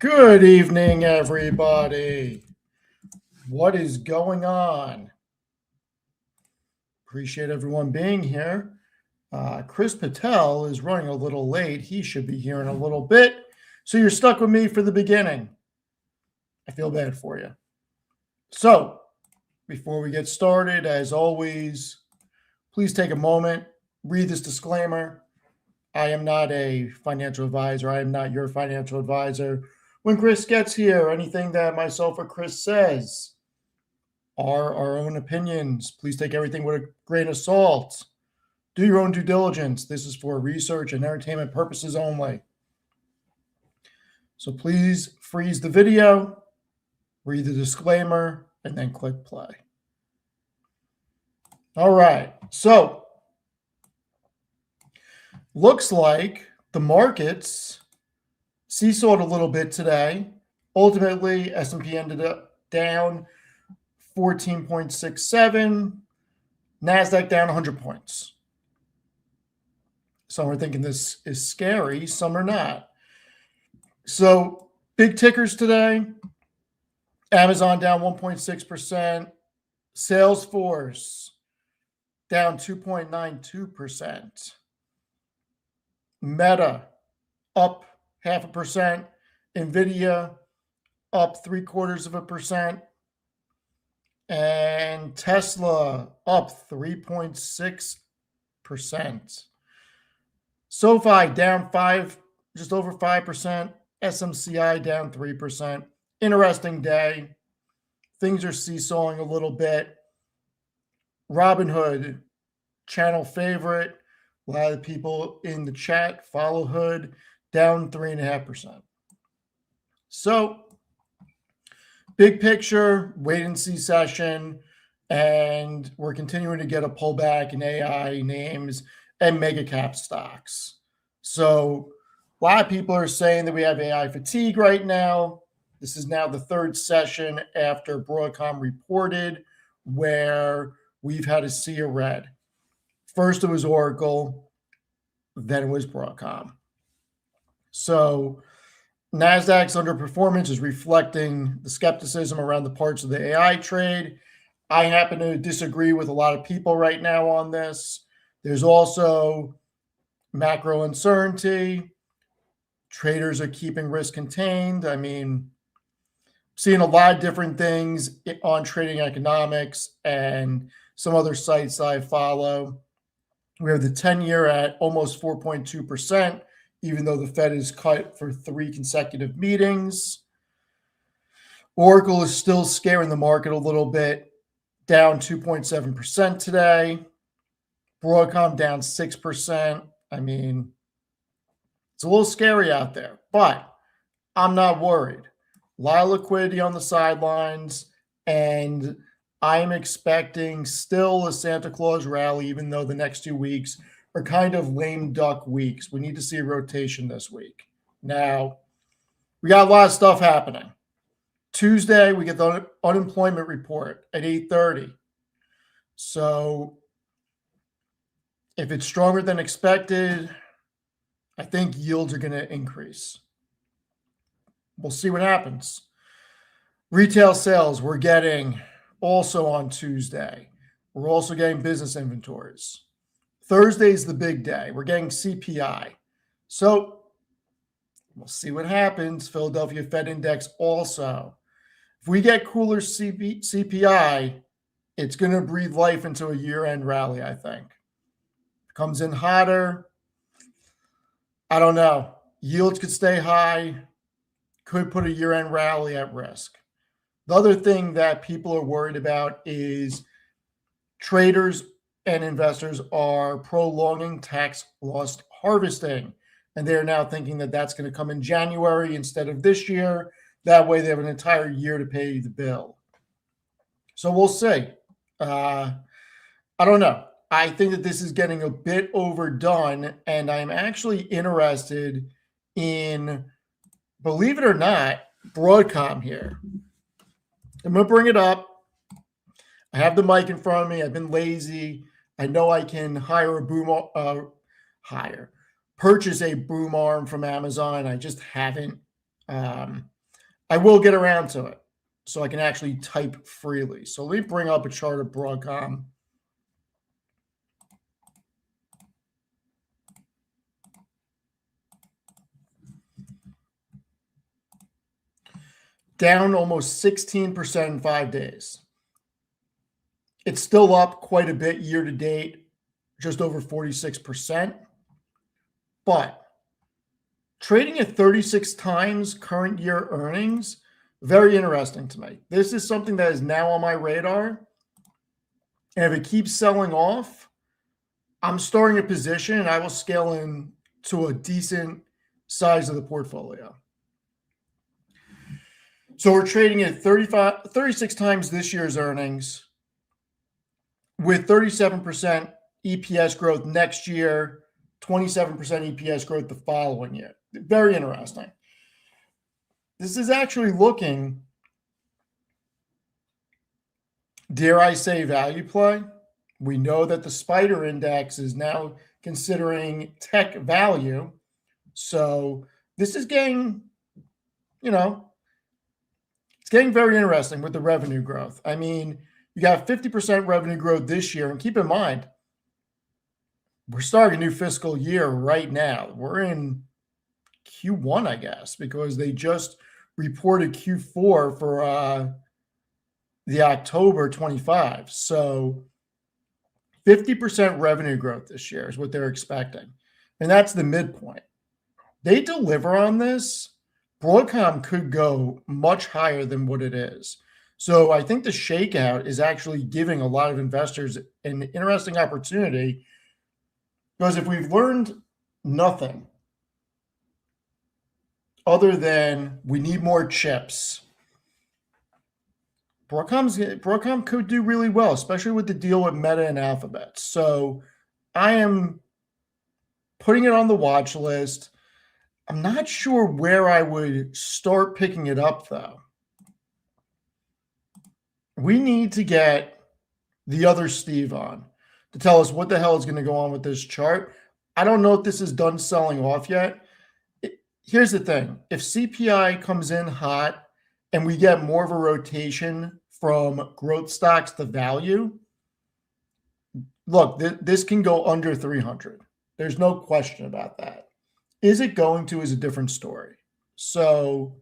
Good evening, everybody. What is going on? Appreciate everyone being here. Kris Patel is running a little late. He should be here in a little bit. So you're stuck with me for the beginning. I feel bad for you. So before we get started, as always, please take a moment, read this disclaimer. I am not a financial advisor. I am not your financial advisor. When Kris gets here, anything that myself or Kris says are our own opinions. Please take everything with a grain of salt. Do your own due diligence. This is for research and entertainment purposes only. So please freeze the video, read the disclaimer, and then click play. All right. So looks like the markets seesawed a little bit today. Ultimately, S&P ended up down 14.67, NASDAQ down 100 points. Some are thinking this is scary, some are not. So big tickers today. Amazon down 1.6%. Salesforce down 2.92%. Meta up 0.5%. NVIDIA up 0.75%. And Tesla up 3.6%. SoFi down just over 5%. SMCI down 3%. Interesting day. Things are seesawing a little bit. Robinhood, channel favorite. A lot of people in the chat follow Hood, down 3.5%. So, big picture, wait and see session, and we're continuing to get a pullback in AI names and mega cap stocks. So, a lot of people are saying that we have AI fatigue right now. This is now the third session after Broadcom reported where we've had a sea of red. First, it was Oracle, then it was Broadcom. So, NASDAQ's underperformance is reflecting the skepticism around the parts of the AI trade. I happen to disagree with a lot of people right now on this. There's also macro uncertainty. Traders are keeping risk contained. I mean, seeing a lot of different things on Trading Economics and some other sites I follow. We have the 10-year at almost 4.2%. Even though the Fed is cut for 3 consecutive meetings. Oracle is still scaring the market a little bit, down 2.7% today. Broadcom down 6%. I mean, it's a little scary out there, but I'm not worried. A lot of liquidity on the sidelines, and I'm expecting still a Santa Claus rally, even though the next 2 weeks are kind of lame duck weeks. We need to see a rotation this week. Now, we got a lot of stuff happening. Tuesday, we get the unemployment report at 8:30. So if it's stronger than expected, I think yields are going to increase. We'll see what happens. Retail sales, we're getting also on Tuesday. We're also getting business inventories. Thursday's the big day. We're getting CPI. So we'll see what happens. Philadelphia Fed Index also. If we get cooler CPI, it's going to breathe life into a year-end rally, I think. If it comes in hotter, I don't know. Yields could stay high, could put a year-end rally at risk. The other thing that people are worried about is traders and investors are prolonging tax loss harvesting. And they're now thinking that that's going to come in January instead of this year. That way they have an entire year to pay the bill. So we'll see. I don't know. I think that this is getting a bit overdone. And I'm actually interested in, believe it or not, Broadcom here. I'm going to bring it up. I have the mic in front of me. I've been lazy. I know I can purchase a boom arm from Amazon. I just haven't. I will get around to it so I can actually type freely. So let me bring up a chart of Broadcom. Down almost 16% in 5 days. It's still up quite a bit year to date, just over 46%. But trading at 36 times current year earnings, very interesting to me. This is something that is now on my radar. And if it keeps selling off, I'm starting a position and I will scale in to a decent size of the portfolio. So we're trading at 36 times this year's earnings with 37% EPS growth next year, 27% EPS growth the following year. Very interesting. This is actually looking, dare I say, value play. We know that the Spider Index is now considering tech value. So this is getting, it's getting very interesting with the revenue growth. I mean, you got 50% revenue growth this year. And keep in mind, we're starting a new fiscal year right now. We're in Q1, I guess, because they just reported Q4 for the October 25. So 50% revenue growth this year is what they're expecting. And that's the midpoint. They deliver on this, Broadcom could go much higher than what it is. So I think the shakeout is actually giving a lot of investors an interesting opportunity, because if we've learned nothing other than we need more chips, Broadcom could do really well, especially with the deal with Meta and Alphabet. So I am putting it on the watch list. I'm not sure where I would start picking it up, though. We need to get the other Steve on to tell us what the hell is going to go on with this chart. I don't know if this is done selling off yet. Here's the thing. If CPI comes in hot and we get more of a rotation from growth stocks to value, look, this can go under 300. There's no question about that. Is it going to is a different story. So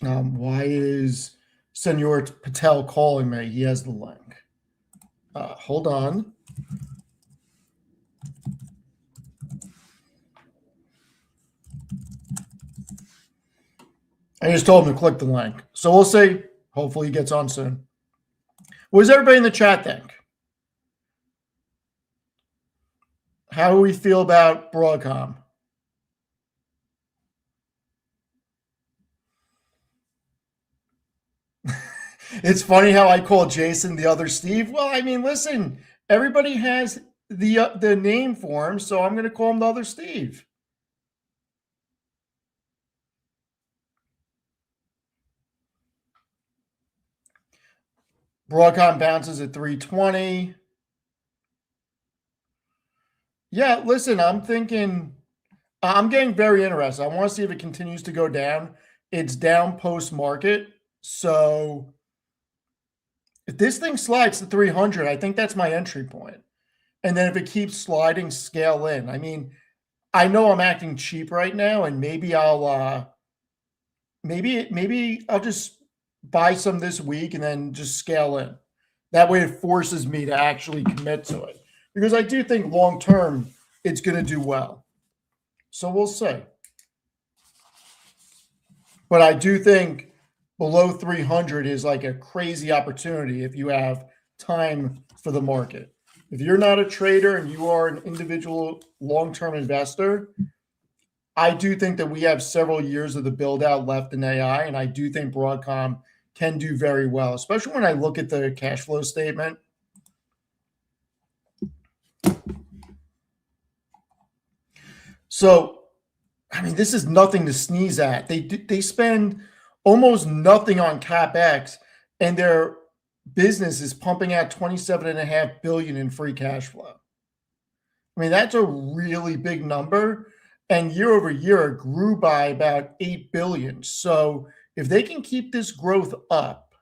why is Senor Patel calling me? He has the link. Hold on. I just told him to click the link. So we'll see. Hopefully he gets on soon. What does everybody in the chat think? How do we feel about Broadcom? It's funny how I call Jason the other Steve. Well, I mean, listen, everybody has the name for him, so I'm going to call him the other Steve. Broadcom bounces at 320. Yeah, listen, I'm getting very interested. I want to see if it continues to go down. It's down post-market. So if this thing slides to 300, I think that's my entry point. And then if it keeps sliding, scale in. I mean, I know I'm acting cheap right now, and maybe I'll just buy some this week and then just scale in. That way it forces me to actually commit to it, because I do think long term it's going to do well. So we'll see. But I do think below 300 is like a crazy opportunity if you have time for the market. If you're not a trader and you are an individual long-term investor, I do think that we have several years of the build-out left in AI, and I do think Broadcom can do very well, especially when I look at the cash flow statement. So, I mean, this is nothing to sneeze at. They spend almost nothing on CapEx, and their business is pumping out $27.5 billion in free cash flow. I mean, that's a really big number. and year over year it grew by about 8 billion. So if they can keep this growth up,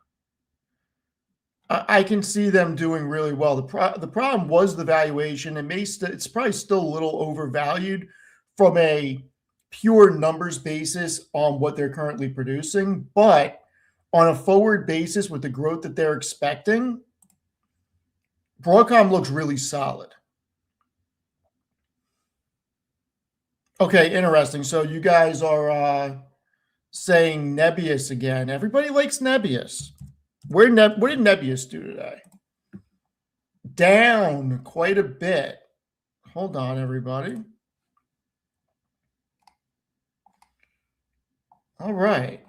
I can see them doing really well. The problem was the valuation. It's probably still a little overvalued from a pure numbers basis on what they're currently producing, but on a forward basis with the growth that they're expecting, Broadcom looks really solid. Okay, interesting. So you guys are saying Nebius again. Everybody likes Nebius. What did Nebius do today? Down quite a bit. Hold on, everybody. All right.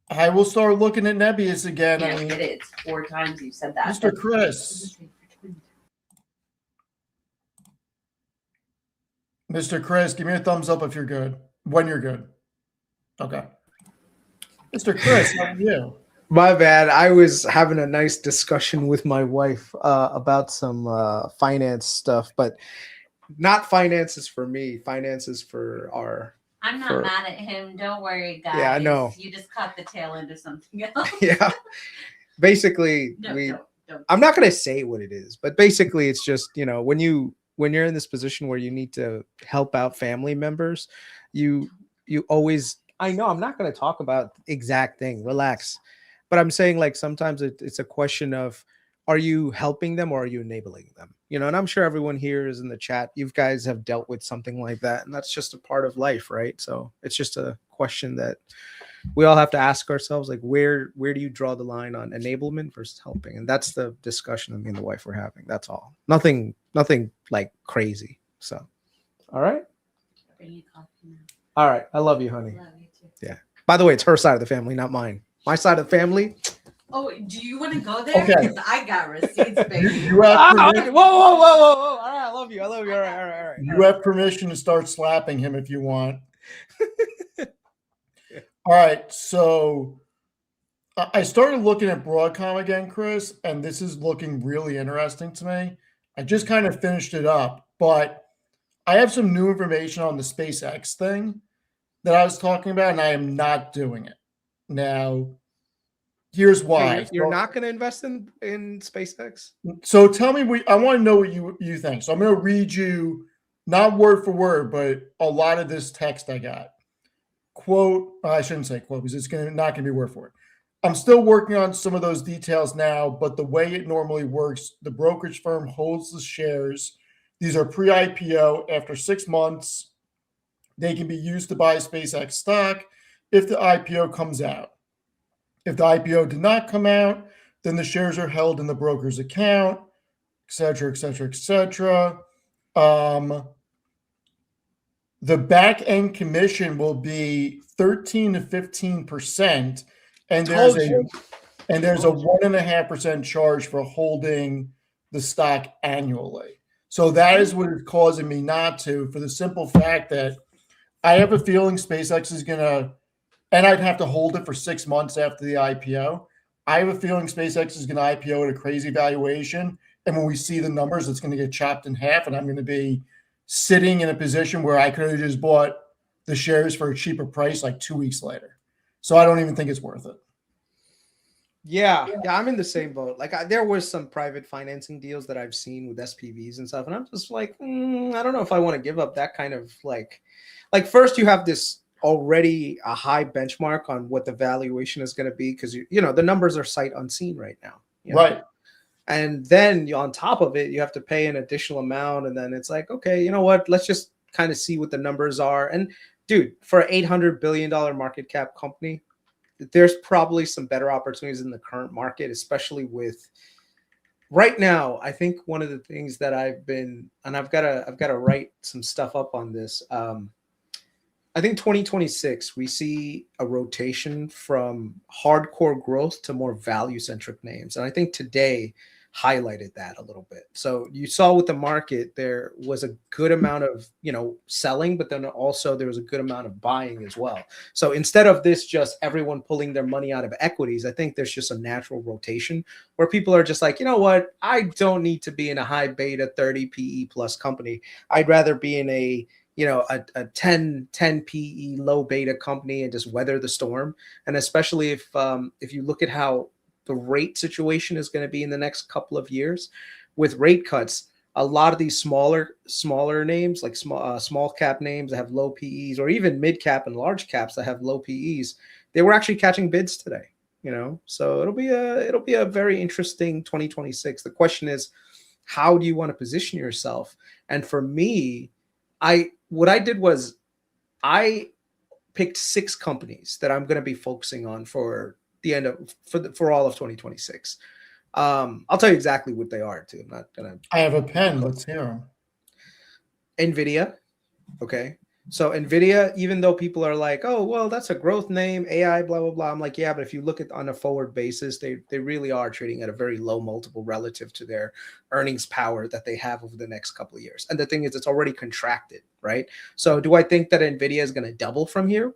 I will start looking at Nebius again. Yeah, I mean, it's 4 times you said that. Mr. Kris. Mr. Kris, give me a thumbs up if you're good. When you're good. Okay. Mr. Kris, how are you? My bad. I was having a nice discussion with my wife about some finance stuff, but not finances for me. Finances for our. I'm not mad at him. Don't worry, guys. Yeah, I know. You just caught the tail end of something else. Yeah. Basically, don't. I'm not going to say what it is, but basically it's just, when you're in this position where you need to help out family members, you always, I know I'm not going to talk about the exact thing, relax. But I'm saying like sometimes it's a question of, are you helping them or are you enabling them? And I'm sure everyone here is in the chat. You guys have dealt with something like that. And that's just a part of life, right? So it's just a question that we all have to ask ourselves, like, where do you draw the line on enablement versus helping? And that's the discussion me and the wife were having. That's all. Nothing like crazy. So, all right. Bring you coffee now. All right. I love you, honey. Love you too. Yeah. By the way, it's her side of the family, not mine. My side of the family. Oh, do you want to go there? Okay. Because I got receipts, baby. You have permission, Whoa. All right. I love you. All right. you have permission to start slapping him if you want. All right. So I started looking at Broadcom again, Kris, and this is looking really interesting to me. I just kind of finished it up, but I have some new information on the SpaceX thing that I was talking about, and I am not doing it. Now, here's why. You're not going to invest in SpaceX? So tell me, I want to know what you think. So I'm going to read you, not word for word, but a lot of this text I got. Quote, I shouldn't say quote because it's not going to be word for word. I'm still working on some of those details now, but the way it normally works, the brokerage firm holds the shares. These are pre-IPO. After 6 months, they can be used to buy SpaceX stock if the IPO comes out. If the IPO did not come out, then the shares are held in the broker's account, et cetera, et cetera, et cetera. The back end commission will be 13 to 15%, and there's a 1.5% charge for holding the stock annually. So that is what is causing me not to, for the simple fact that I have a feeling SpaceX is gonna, and I'd have to hold it for 6 months after the IPO. I have a feeling SpaceX is gonna IPO at a crazy valuation, and when we see the numbers, it's gonna get chopped in half, and I'm gonna be sitting in a position where I could have just bought the shares for a cheaper price like 2 weeks later. So I don't even think it's worth it. Yeah, I'm in the same boat. Like there was some private financing deals that I've seen with SPVs and stuff, and I'm just like, I don't know if I want to give up that kind of like first you have this already a high benchmark on what the valuation is going to be because the numbers are sight unseen right now, right? And then on top of it, you have to pay an additional amount, and then it's like, okay, you know what? Let's just kind of see what the numbers are. And dude, for an $800 billion market cap company, there's probably some better opportunities in the current market, especially with right now. I think one of the things that I've got to write some stuff up on this. I think 2026, we see a rotation from hardcore growth to more value-centric names. And I think today highlighted that a little bit. So you saw with the market, there was a good amount of, selling, but then also there was a good amount of buying as well. So instead of this just everyone pulling their money out of equities, I think there's just a natural rotation where people are just like, you know what, I don't need to be in a high beta 30 PE plus company. I'd rather be in a 10 PE low beta company and just weather the storm. And especially if you look at how the rate situation is going to be in the next couple of years with rate cuts, a lot of these smaller names, like small cap names that have low PEs, or even mid cap and large caps that have low PEs, they were actually catching bids today. So it'll be a very interesting 2026. The question is, how do you want to position yourself? And for me, what I did was I picked 6 companies that I'm going to be focusing on for the end of for all of 2026. I'll tell you exactly what they are too. I'm not gonna. I have a pen. Let's hear them. NVIDIA. Okay. So NVIDIA, even though people are like, oh, well, that's a growth name, AI, blah, blah, blah. I'm like, yeah, but if you look at on a forward basis, they really are trading at a very low multiple relative to their earnings power that they have over the next couple of years. And the thing is, it's already contracted, right? So do I think that NVIDIA is going to double from here?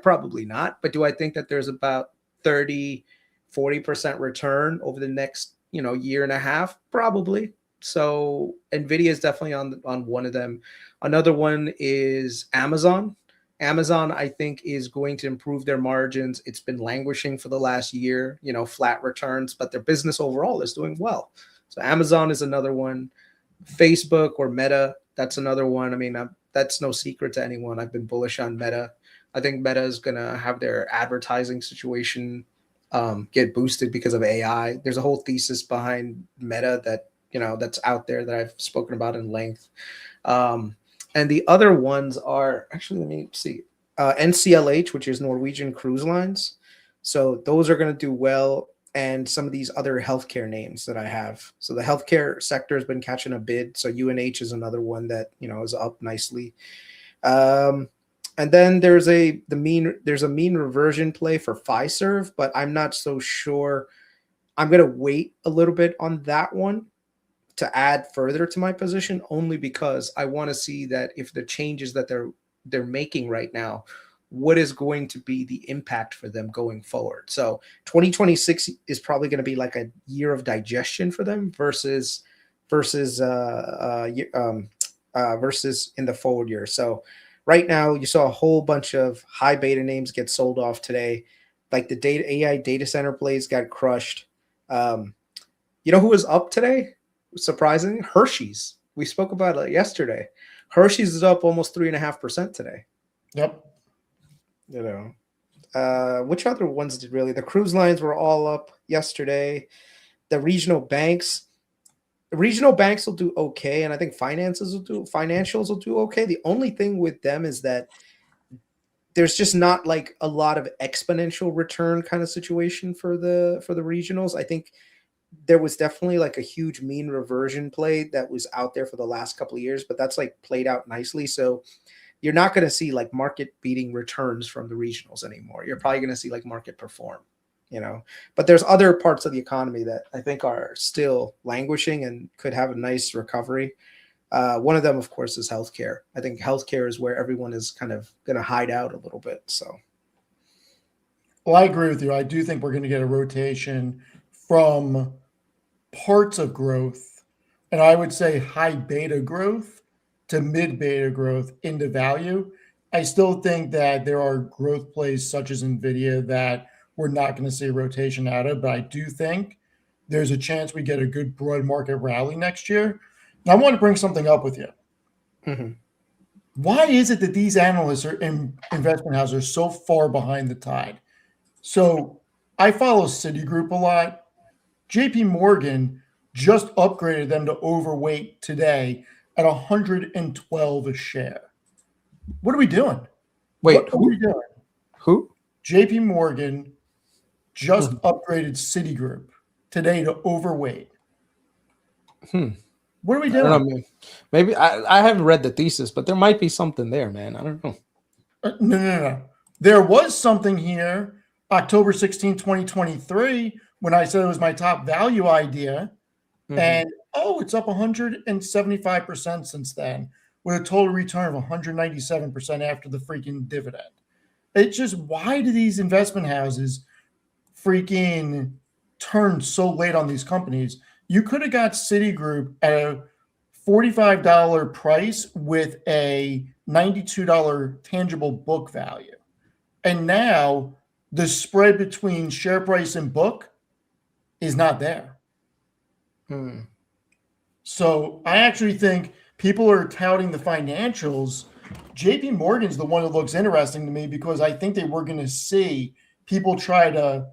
Probably not. But do I think that there's about 30-40% return over the next, year and a half? Probably. So NVIDIA is definitely on one of them. Another one is Amazon. Amazon, I think, is going to improve their margins. It's been languishing for the last year, flat returns, but their business overall is doing well. So Amazon is another one. Facebook or Meta, that's another one. I mean, that's no secret to anyone. I've been bullish on Meta. I think Meta is going to have their advertising situation get boosted because of AI. There's a whole thesis behind Meta that, that's out there that I've spoken about in length. And the other ones are actually, let me see, NCLH, which is Norwegian Cruise Lines. So those are going to do well. And some of these other healthcare names that I have. So the healthcare sector has been catching a bid. So UNH is another one that, is up nicely. And then there's a mean reversion play for Fiserv, but I'm not so sure. I'm going to wait a little bit on that one to add further to my position, only because I want to see that if the changes that they're making right now, what is going to be the impact for them going forward. So 2026 is probably going to be like a year of digestion for them versus in the forward year. So right now you saw a whole bunch of high beta names get sold off today. Like the AI data center plays got crushed. Who was up today? Surprising, Hershey's. We spoke about it yesterday. Hershey's is up almost 3.5% today. Yep. Which other ones did really? The cruise lines were all up yesterday. The regional banks will do okay, and I think financials will do okay. The only thing with them is that there's just not like a lot of exponential return kind of situation for the regionals. I think there was definitely like a huge mean reversion play that was out there for the last couple of years, but that's like played out nicely. So you're not going to see like market beating returns from the regionals anymore. You're probably going to see like market perform, but there's other parts of the economy that I think are still languishing and could have a nice recovery. One of them, of course, is healthcare. I think healthcare is where everyone is kind of going to hide out a little bit. So. Well, I agree with you. I do think we're going to get a rotation from parts of growth, and I would say high beta growth to mid beta growth into value. I still think that there are growth plays such as NVIDIA that we're not going to see a rotation out of, but I do think there's a chance we get a good broad market rally next year. And I want to bring something up with you. Mm-hmm. Why is it that these analysts and investment houses are so far behind the tide? So I follow Citigroup a lot. JP Morgan just upgraded them to overweight today at 112 a share. What are we doing? Wait, what are we doing? Who? JP Morgan just upgraded Citigroup today to overweight. What are we doing? I don't know, maybe I haven't read the thesis, but there might be something there, man. I don't know. No. There was something here October 16, 2023, when I said it was my top value idea. And it's up 175% since then, with a total return of 197% after the freaking dividend. It's just, why do these investment houses freaking turn so late on these companies? You could have got Citigroup at a $45 price with a $92 tangible book value. And now the spread between share price and book is not there. So I actually think people are touting the financials. JP Morgan's the one that looks interesting to me, because I think that we're going to see people try to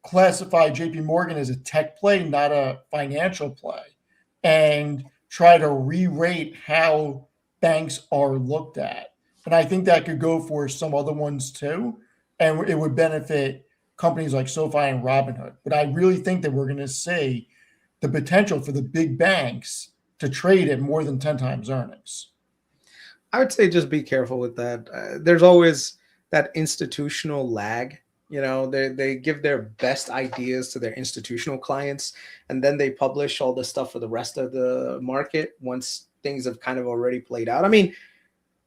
classify JP Morgan as a tech play, not a financial play, and try to re-rate how banks are looked at. And I think that could go for some other ones too. And it would benefit companies like SoFi and Robinhood. But I really think that we're going to see the potential for the big banks to trade at more than 10 times earnings. I would say just be careful with that. There's always that institutional lag. You know, they give their best ideas to their institutional clients, and then they publish all the stuff for the rest of the market once things have kind of already played out. I mean,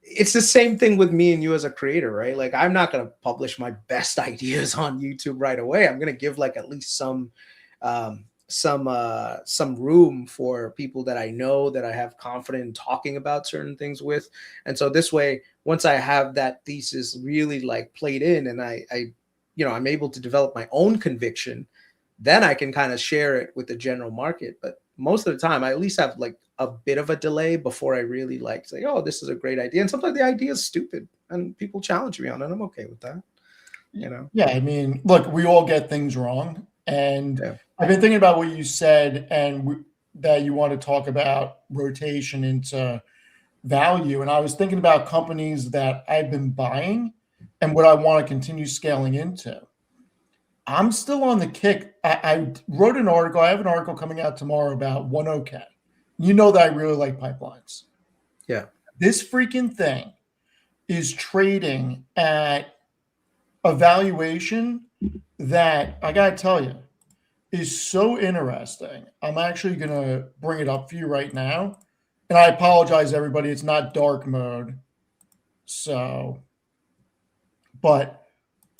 it's the same thing with me and you as a creator, right? Like, I'm not going to publish my best ideas on YouTube right away. I'm going to give like at least some room for people that I know, that I have confidence in talking about certain things with. And so this way, once I have that thesis really like played in, and I'm able to develop my own conviction, then I can kind of share it with the general market. But most of the time, I at least have like a bit of a delay before I really like say, oh, this is a great idea. And sometimes the idea is stupid and people challenge me on it. I'm okay with that. You know? Yeah. I mean, look, we all get things wrong. And I've been thinking about what you said, and that you want to talk about rotation into value. And I was thinking about companies that I've been buying and what I want to continue scaling into. I'm still on the kick. I wrote an article. I have an article coming out tomorrow about OneOK. You know that I really like pipelines. Yeah. This freaking thing is trading at a valuation that, I got to tell you, is so interesting. I'm actually going to bring it up for you right now. And I apologize, everybody. It's not dark mode. So, but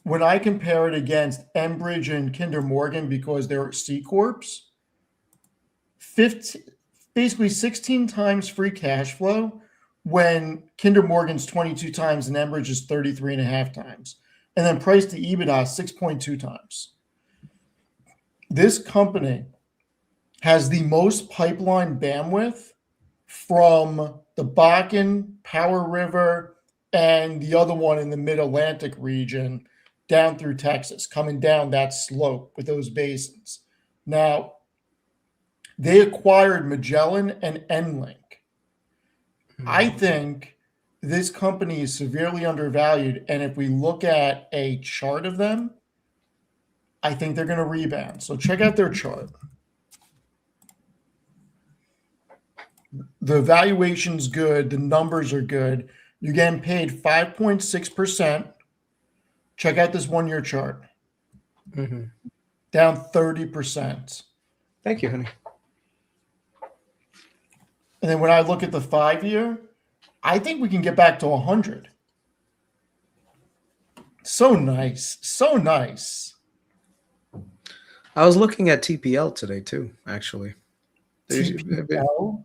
when I compare it against Enbridge and Kinder Morgan, because they're C Corps, basically 16 times free cash flow, when Kinder Morgan's 22 times and Enbridge is 33.5 times. And then price to EBITDA 6.2 times. This company has the most pipeline bandwidth from the Bakken, Powder River, and the other one in the Mid-Atlantic region down through Texas, coming down that slope with those basins. Now, they acquired Magellan and EnLink. I think this company is severely undervalued, and if we look at a chart of them, I think they're going to rebound. So check out their chart. The valuation's good. The numbers are good. You're getting paid 5.6%. Check out this 1 year chart. Down 30%. Thank you, honey. And then when I look at the 5 year, I think we can get back to 100. So nice. So nice. I was looking at TPL today too, actually. TPL?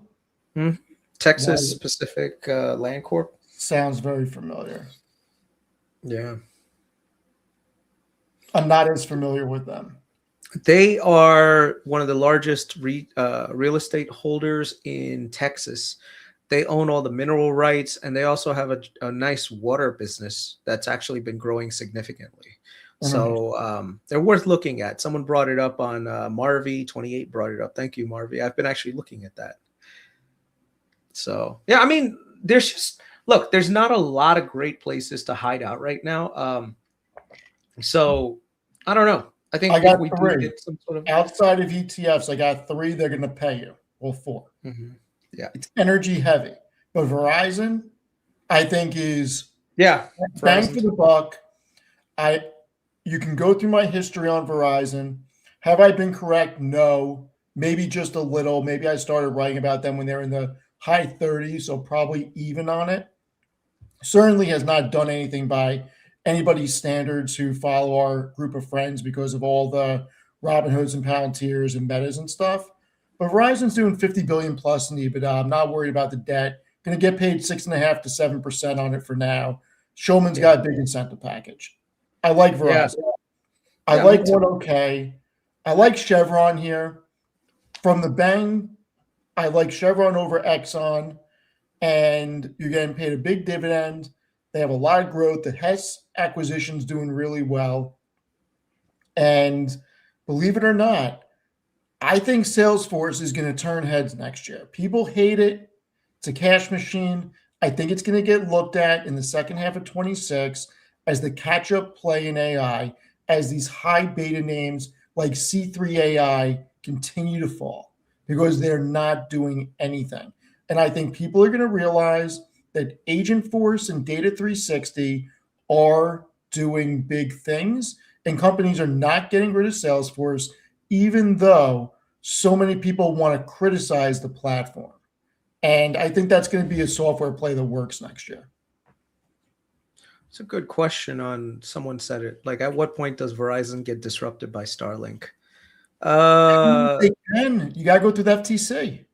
Texas Pacific Land Corp. Sounds very familiar. Yeah. I'm not as familiar with them. They are one of the largest real estate holders in Texas. They own all the mineral rights, and they also have a nice water business that's actually been growing significantly. So they're worth looking at. Someone brought it up on Marvy28 brought it up. Thank you, Marvy. I've been actually looking at that. So, yeah, I mean, there's not a lot of great places to hide out right now. So I don't know. I think I got we three. do get some sort of Outside of ETFs, I got 3 they're going to pay you. Well, 4. Yeah. It's energy heavy. But Verizon, I think, is bang for the buck. You can go through my history on Verizon. Have I been correct? No. maybe just a little. Maybe I started writing about them when they're in the high 30s, so probably even on it. Certainly has not done anything by anybody's standards who follow our group of friends because of all the Robinhoods and Palantirs and Metas and stuff. But Verizon's doing 50 billion plus in EBITDA. I'm not worried about the debt. Going to get paid 6.5 to 7% on it for now. Showman's got a big incentive package. I like Verizon. I like what okay. I like Chevron here. From the bang, I like Chevron over Exxon, and you're getting paid a big dividend. They have a lot of growth. The Hess acquisition's doing really well. And believe it or not, I think Salesforce is going to turn heads next year. People hate it. It's a cash machine. I think it's going to get looked at in the second half of 26 as the catch-up play in AI, as these high beta names like C3 AI continue to fall because they're not doing anything. And I think people are going to realize that Agentforce and Data 360 are doing big things, and companies are not getting rid of Salesforce, even though so many people want to criticize the platform. And I think that's going to be a software play that works next year. It's a good question. On someone said it. Like, at what point does Verizon get disrupted by Starlink? They can. You got to go through the FTC.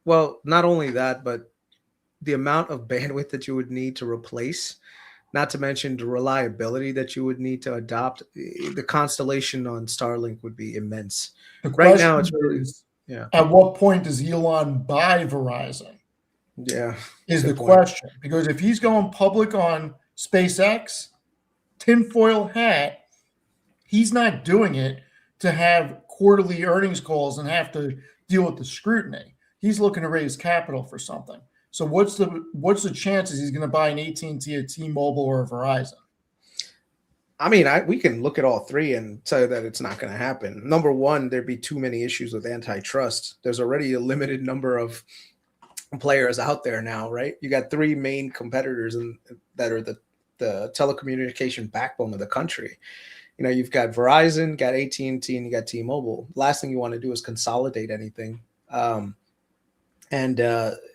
Well, not only that, but the amount of bandwidth that you would need to replace, not to mention the reliability that you would need to adopt. The constellation on Starlink would be immense. Right now, it's really, at what point does Elon buy Verizon? Yeah, is the question. Because if he's going public on SpaceX, tinfoil hat, he's not doing it to have quarterly earnings calls and have to deal with the scrutiny. He's looking to raise capital for something. So what's the chances he's going to buy an AT&T, a T-Mobile, or a Verizon? I mean, we can look at all three and say that it's not going to happen. Number one, there'd be too many issues with antitrust. There's already a limited number of players out there now, right? You got three main competitors that are the telecommunication backbone of the country. You know, you've got Verizon, got AT&T, and you got T-Mobile. Last thing you want to do is consolidate anything.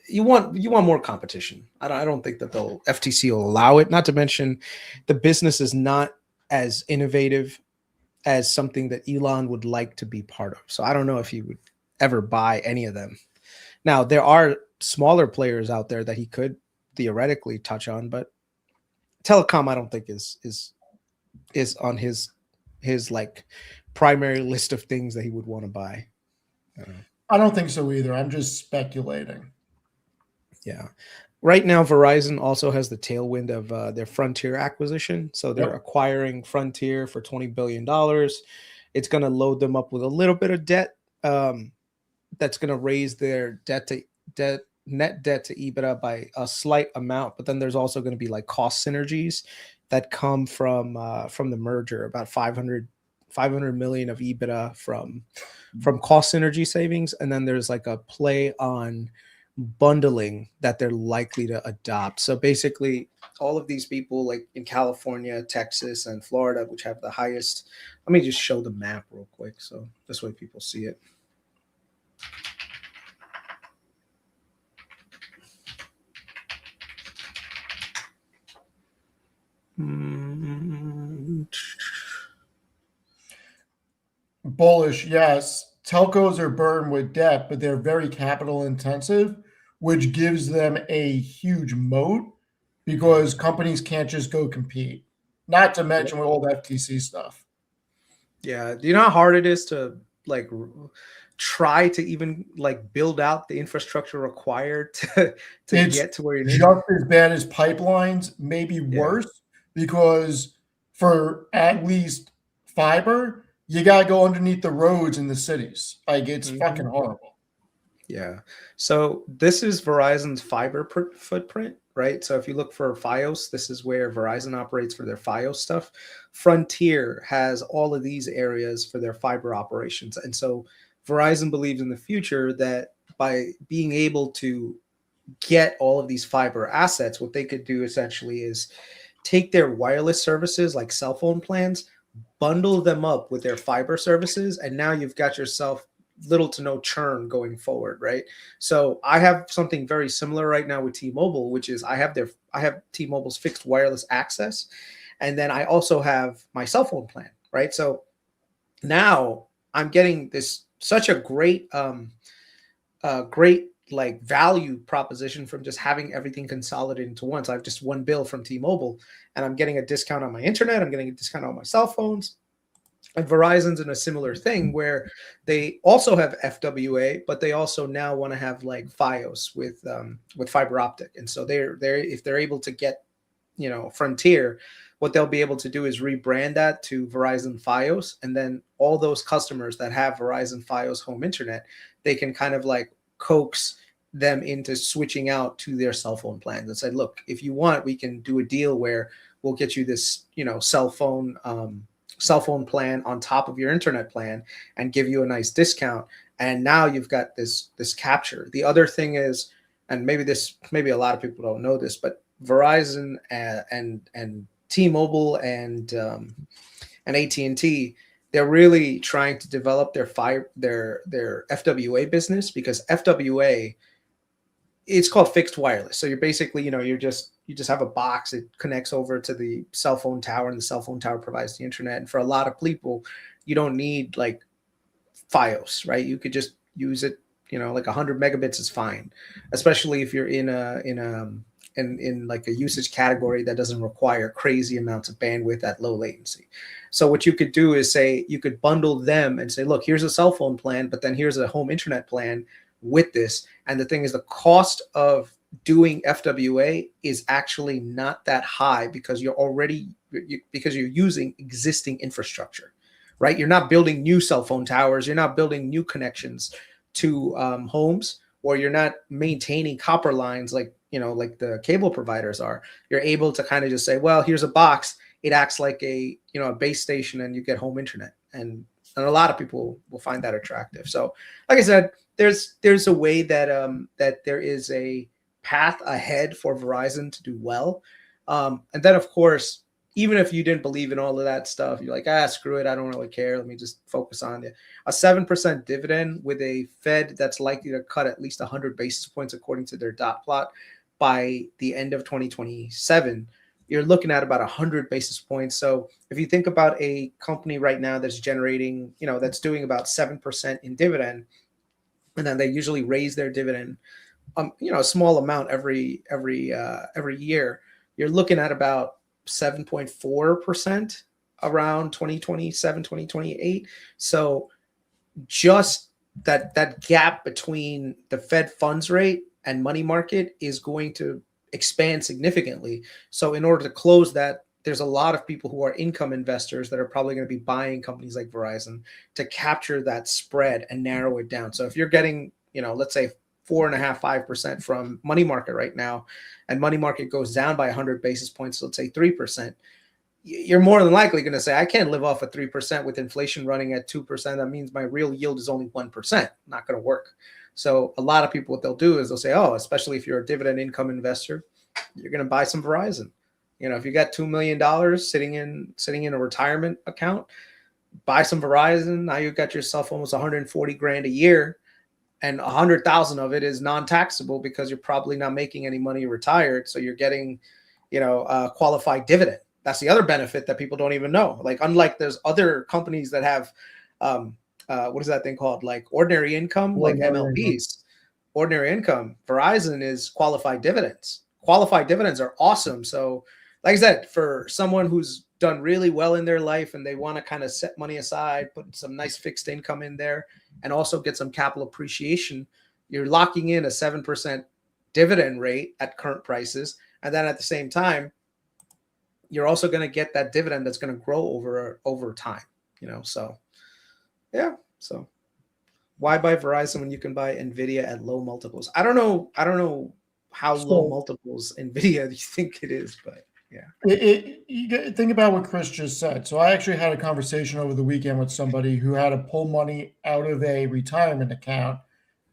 You want more competition. I don't think that the FTC will allow it. Not to mention, the business is not as innovative as something that Elon would like to be part of. So I don't know if he would ever buy any of them. Now, there are smaller players out there that he could theoretically touch on, but telecom I don't think is on his like primary list of things that he would want to buy. I don't think so either. I'm just speculating. Yeah. Right now, Verizon also has the tailwind of their Frontier acquisition. So they're acquiring Frontier for $20 billion. It's going to load them up with a little bit of debt. That's going to raise their net debt to EBITDA by a slight amount. But then there's also going to be like cost synergies that come from the merger, about 500 million of EBITDA from cost synergy savings. And then there's like a play on bundling that they're likely to adopt. So basically all of these people like in California, Texas, and Florida, which have the highest, let me just show the map real quick so this way people see it. Bullish, yes. Telcos are burdened with debt, but they're very capital intensive, which gives them a huge moat because companies can't just go compete. Not to mention with all the FTC stuff. Yeah. Do you know how hard it is to like try to even like build out the infrastructure required to get to where you need? Just as bad as pipelines, maybe worse, because for at least fiber, you got to go underneath the roads in the cities. Like, it's fucking horrible. Yeah. So this is Verizon's fiber footprint, right? So if you look for Fios, this is where Verizon operates for their Fios stuff. Frontier has all of these areas for their fiber operations. And so Verizon believes in the future that by being able to get all of these fiber assets, what they could do essentially is take their wireless services like cell phone plans, bundle them up with their fiber services, and now you've got yourself little to no churn going forward, right? So I have something very similar right now with T-Mobile, which is I have T-Mobile's fixed wireless access, and then I also have my cell phone plan, right? So now I'm getting this such a great great like value proposition from just having everything consolidated into one. So I have just one bill from T-Mobile, and I'm getting a discount on my internet. I'm getting a discount on my cell phones. And Verizon's in a similar thing where they also have FWA, but they also now want to have like FiOS with fiber optic. And so they're if they're able to get, you know, Frontier, what they'll be able to do is rebrand that to Verizon FiOS, and then all those customers that have Verizon FiOS home internet, they can kind of like coax them into switching out to their cell phone plans and say, look, if you want, we can do a deal where we'll get you this, you know, cell phone plan on top of your internet plan and give you a nice discount. And now you've got this capture. The other thing is, and maybe a lot of people don't know this, but Verizon and T-Mobile and AT&T, they're really trying to develop their FWA business, because FWA, it's called fixed wireless. So you're basically, you know, you just have a box. It connects over to the cell phone tower, and the cell phone tower provides the internet. And for a lot of people, you don't need like FiOS, right? You could just use it, you know, like 100 megabits is fine, especially if you're in like a usage category that doesn't require crazy amounts of bandwidth at low latency. So what you could do is say, you could bundle them and say, look, here's a cell phone plan, but then here's a home internet plan with this. And the thing is, the cost of doing FWA is actually not that high, because because you're using existing infrastructure, right? You're not building new cell phone towers. You're not building new connections to homes, or you're not maintaining copper lines like, you know, like the cable providers are. You're able to kind of just say, well, here's a box. It acts like a base station, and you get home internet. And a lot of people will find that attractive. So like I said, there's a way that there is a path ahead for Verizon to do well. And then, of course, even if you didn't believe in all of that stuff, you're like, screw it, I don't really care. Let me just focus on it. A 7% dividend with a Fed that's likely to cut at least 100 basis points according to their dot plot by the end of 2027. You're looking at about 100 basis points. So if you think about a company right now that's generating, you know, that's doing about 7% in dividend, and then they usually raise their dividend, you know, a small amount every year, you're looking at about 7.4% around 2027, 2028. So just that gap between the Fed funds rate and money market is going to expand significantly. So in order to close that, there's a lot of people who are income investors that are probably going to be buying companies like Verizon to capture that spread and narrow it down. So if you're getting, you know, let's say 4.5%, 5% from money market right now, and money market goes down by 100 basis points, so let's say 3%, you're more than likely going to say, I can't live off of 3% with inflation running at 2%. That means my real yield is only 1%. Not going to work. So a lot of people, what they'll do is they'll say, oh, especially if you're a dividend income investor, you're going to buy some Verizon. You know, if you got $2 million sitting in a retirement account, buy some Verizon. Now you've got yourself almost 140 grand a year, and 100,000 of it is non-taxable because you're probably not making any money retired. So you're getting, you know, a qualified dividend. That's the other benefit that people don't even know. Like, unlike there's other companies that have, what is that thing called? Like ordinary income, like MLPs, ordinary income. Verizon is qualified dividends. Qualified dividends are awesome. So like I said, for someone who's done really well in their life and they want to kind of set money aside, put some nice fixed income in there, and also get some capital appreciation, you're locking in a 7% dividend rate at current prices. And then at the same time, you're also going to get that dividend that's going to grow over time, you know? So yeah. So why buy Verizon when you can buy Nvidia at low multiples? I don't know how low multiples Nvidia you think it is, but yeah. You think about what Kris just said. So I actually had a conversation over the weekend with somebody who had to pull money out of a retirement account,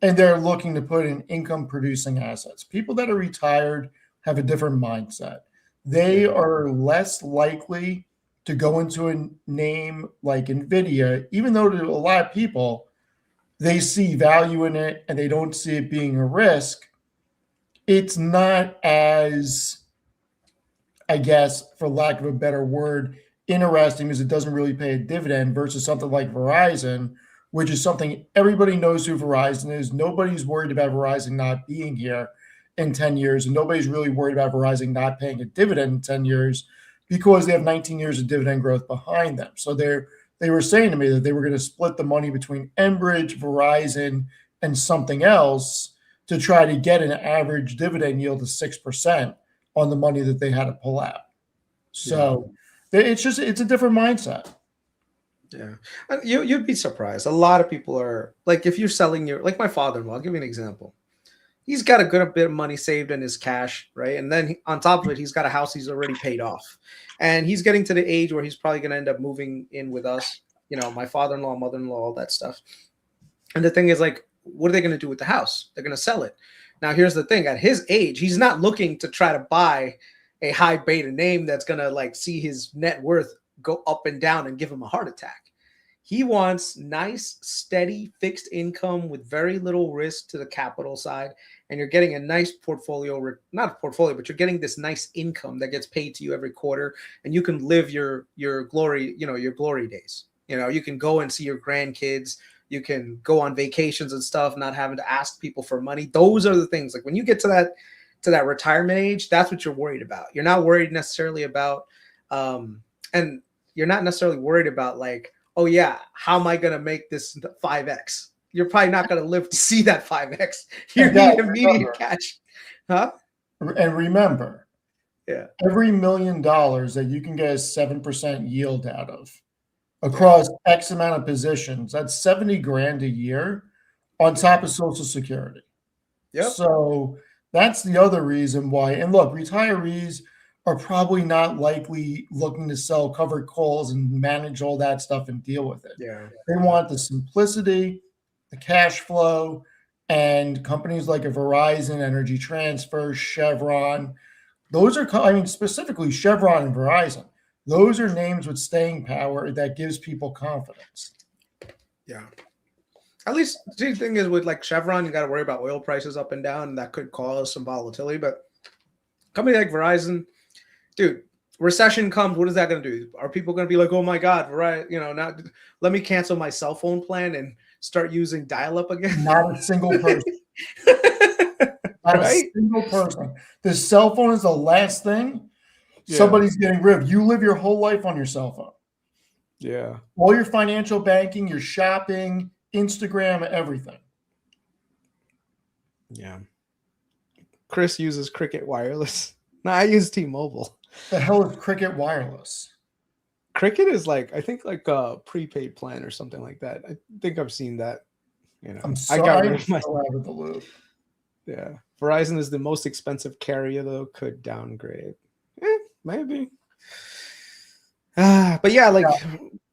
and they're looking to put in income producing assets. People that are retired have a different mindset. They are less likely to go into a name like Nvidia, even though to a lot of people, they see value in it and they don't see it being a risk, it's not as, I guess, for lack of a better word, interesting because it doesn't really pay a dividend versus something like Verizon, which is something everybody knows who Verizon is. Nobody's worried about Verizon not being here in 10 years, and nobody's really worried about Verizon not paying a dividend in 10 years because they have 19 years of dividend growth behind them. So they were saying to me that they were going to split the money between Enbridge, Verizon, and something else to try to get an average dividend yield of 6% on the money that they had to pull out. So it's a different mindset. Yeah, you'd be surprised. A lot of people are like, if you're selling your, like my father-in-law, I'll give you an example. He's got a good bit of money saved in his cash, right? And then on top of it, he's got a house he's already paid off, and he's getting to the age where he's probably going to end up moving in with us. You know, my father-in-law, mother-in-law, all that stuff. And the thing is, like, what are they going to do with the house? They're going to sell it. Now, here's the thing: at his age, he's not looking to try to buy a high beta name that's going to like see his net worth go up and down and give him a heart attack. He wants nice, steady, fixed income with very little risk to the capital side. And you're getting a nice portfolio, not a portfolio, but you're getting this nice income that gets paid to you every quarter. And you can live your glory, your glory days. You can go and see your grandkids. You can go on vacations and stuff, not having to ask people for money. Those are the things. Like when you get to that retirement age, that's what you're worried about. You're not worried necessarily about, and you're not necessarily worried about like, oh yeah, how am I going to make this 5X? You're probably not going to live to see that 5X. You need immediate cash. Huh? And remember, yeah, every $1 million that you can get a 7% yield out of across X amount of positions, that's 70 grand a year on top of Social Security. Yep. So that's the other reason why. And look, retirees are probably not likely looking to sell covered calls and manage all that stuff and deal with it. Yeah. They want the simplicity, the cash flow, and companies like a Verizon, Energy Transfer, Chevron. Those are, specifically Chevron and Verizon. Those are names with staying power that gives people confidence. Yeah. At least the thing is with like Chevron, you got to worry about oil prices up and down, and that could cause some volatility. But a company like Verizon, dude, recession comes, what is that going to do? Are people going to be like, oh my God, right? Now let me cancel my cell phone plan and start using dial-up again? Not a single person. Not a single person. The cell phone is the last thing somebody's getting rid of. You live your whole life on your cell phone. Yeah. All your financial banking, your shopping, Instagram, everything. Yeah. Kris uses Cricket Wireless. No, I use T-Mobile. The hell is Cricket Wireless? Cricket is like, I think like a prepaid plan or something like that. I think I've seen that. I'm sorry, I'm so out of the loop. Yeah. Verizon is the most expensive carrier, though. Could downgrade. Maybe. But yeah, like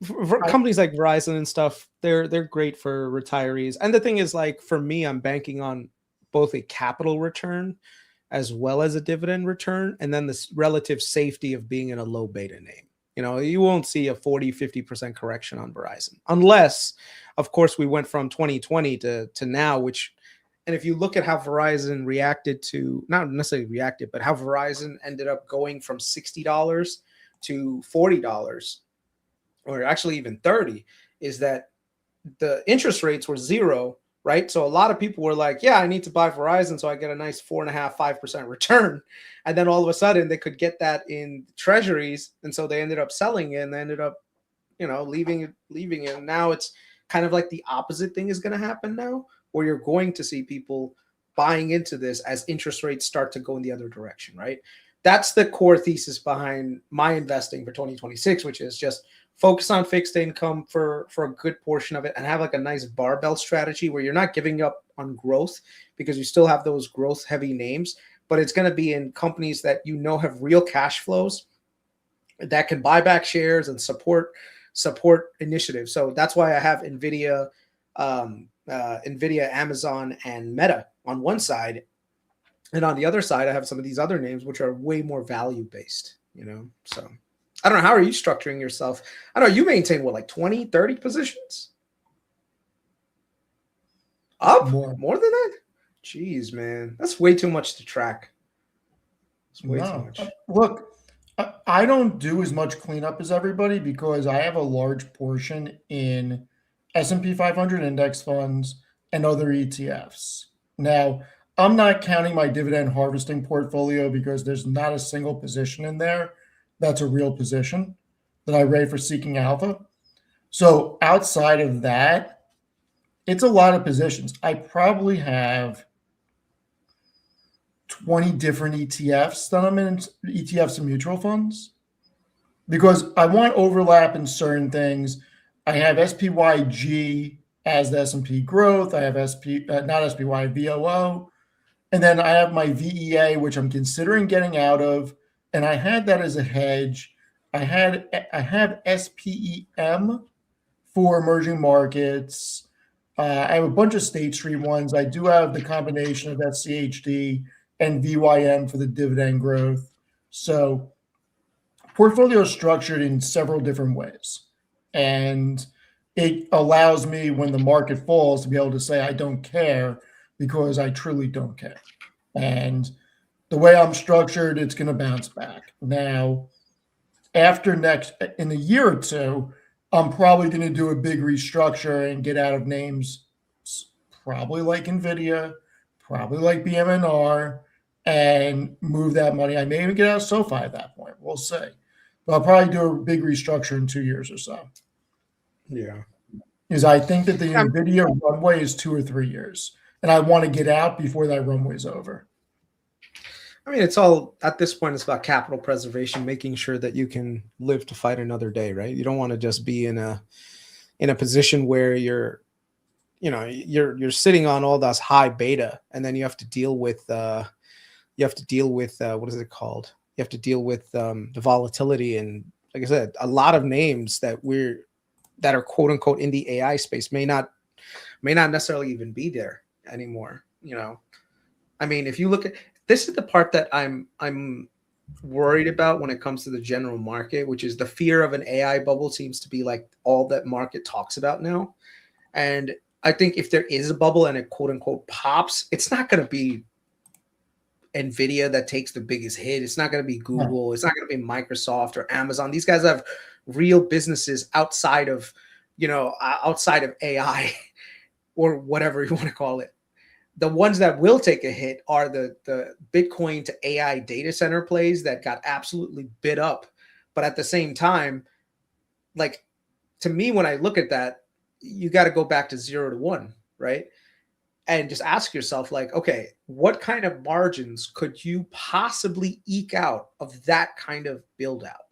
for companies like Verizon and stuff, they're great for retirees. And the thing is, like for me, I'm banking on both a capital return as well as a dividend return, and then this relative safety of being in a low beta name. You won't see a 40-50% correction on Verizon unless, of course, we went from 2020 to now, which, and if you look at how Verizon reacted to, not necessarily reacted, but how Verizon ended up going from $60 to $40, or actually even 30, is that the interest rates were zero, right? So a lot of people were like, yeah, I need to buy Verizon so I get a nice 4.5%, 5% return. And then all of a sudden they could get that in treasuries. And so they ended up selling it, and they ended up, leaving it. And now it's kind of like the opposite thing is going to happen now, where you're going to see people buying into this as interest rates start to go in the other direction, right? That's the core thesis behind my investing for 2026, which is just focus on fixed income for a good portion of it and have like a nice barbell strategy where you're not giving up on growth because you still have those growth heavy names, but it's going to be in companies that have real cash flows that can buy back shares and support initiatives. So that's why I have NVIDIA, Amazon, and Meta on one side. And on the other side, I have some of these other names, which are way more value-based, So I don't know. How are you structuring yourself? I don't know. You maintain what, like 20, 30 positions? Up More. more than that? Jeez, man, that's way too much to track. It's way too No. much. Look, I don't do as much cleanup as everybody because I have a large portion in S&P 500 index funds and other ETFs. Now, I'm not counting my dividend harvesting portfolio because there's not a single position in there that's a real position that I rate for seeking alpha. So outside of that, it's a lot of positions. I probably have 20 different ETFs that I'm in, ETFs and mutual funds, because I want overlap in certain things. I have SPYG as the S&P growth. I have not SPY, VOO. And then I have my VEA, which I'm considering getting out of. And I had that as a hedge. I have SPEM for emerging markets. I have a bunch of State Street ones. I do have the combination of SCHD and VYM for the dividend growth. So portfolio is structured in several different ways. And it allows me, when the market falls, to be able to say, I don't care, because I truly don't care. And the way I'm structured, it's going to bounce back. Now, in a year or two, I'm probably going to do a big restructure and get out of names, probably like NVIDIA, probably like BMNR, and move that money. I may even get out of SoFi at that point. We'll see. But I'll probably do a big restructure in 2 years or so. Yeah. Because I think that the NVIDIA runway is 2 or 3 years. And I want to get out before that runway's over. I mean, it's all, at this point, it's about capital preservation, making sure that you can live to fight another day, right? You don't want to just be in a position where you're sitting on all this high beta, and then you have to deal with what is it called? You have to deal with the volatility, and like I said, a lot of names that are quote unquote in the AI space may not necessarily even be there anymore. I mean, if you look at, this is the part that I'm worried about when it comes to the general market, which is the fear of an AI bubble seems to be like all that market talks about now. And I think if there is a bubble and it quote unquote pops, it's not going to be NVIDIA that takes the biggest hit. It's not going to be Google. It's not going to be Microsoft or Amazon. These guys have real businesses outside of AI or whatever you want to call it. The ones that will take a hit are the Bitcoin to AI data center plays that got absolutely bid up. But at the same time, like, to me, when I look at that, you got to go back to 0 to 1, right? And just ask yourself, like, okay, what kind of margins could you possibly eke out of that kind of build out?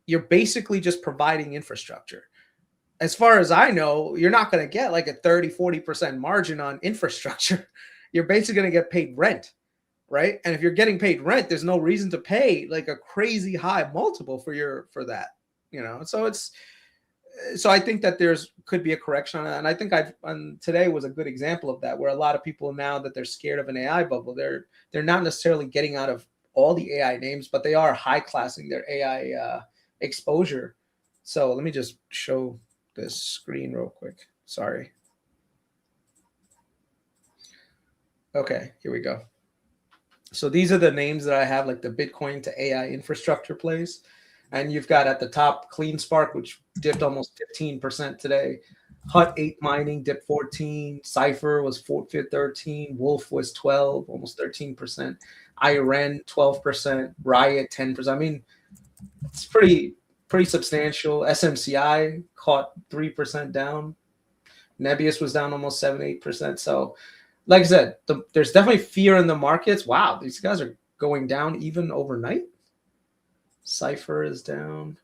You're basically just providing infrastructure. As far as I know, you're not going to get like a 30-40% margin on infrastructure. You're basically going to get paid rent, right? And if you're getting paid rent, there's no reason to pay like a crazy high multiple for that, So I think that could be a correction on that. And I think today was a good example of that, where a lot of people, now that they're scared of an AI bubble, they're not necessarily getting out of all the AI names, but they are high classing their AI exposure. So let me just show this screen real quick. Sorry. Okay, here we go. So these are the names that I have, like the Bitcoin to AI infrastructure plays. And you've got at the top CleanSpark, which dipped almost 15% today. Hut 8 Mining dipped 14. Cypher was 13. Wolf was 12, almost 13%. IREN 12%. Riot 10%. I mean, it's pretty substantial. SMCI caught 3% down. Nebius was down almost 7-8%. So, like I said, there's definitely fear in the markets. Wow, these guys are going down even overnight. Cypher is down.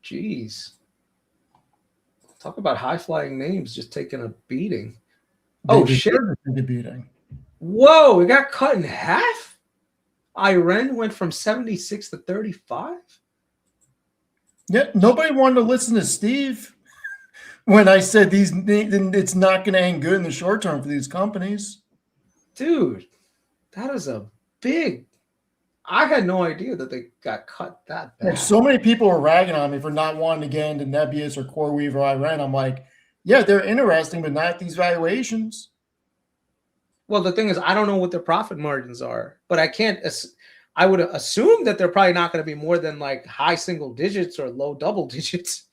Jeez. Talk about high-flying names just taking a beating. Oh, shit. A beating. Whoa, it got cut in half? IREN went from 76 to 35? Yeah, nobody wanted to listen to Steve when I said it's not going to end good in the short term for these companies. Dude, that is a big... I had no idea that they got cut that bad. Like, so many people were ragging on me for not wanting to get into Nebius or CoreWeave or IREN. I'm like, Yeah, they're interesting, but not at these valuations. Well, the thing is, I don't know what their profit margins are, but I would assume that they're probably not going to be more than like high single digits or low double digits.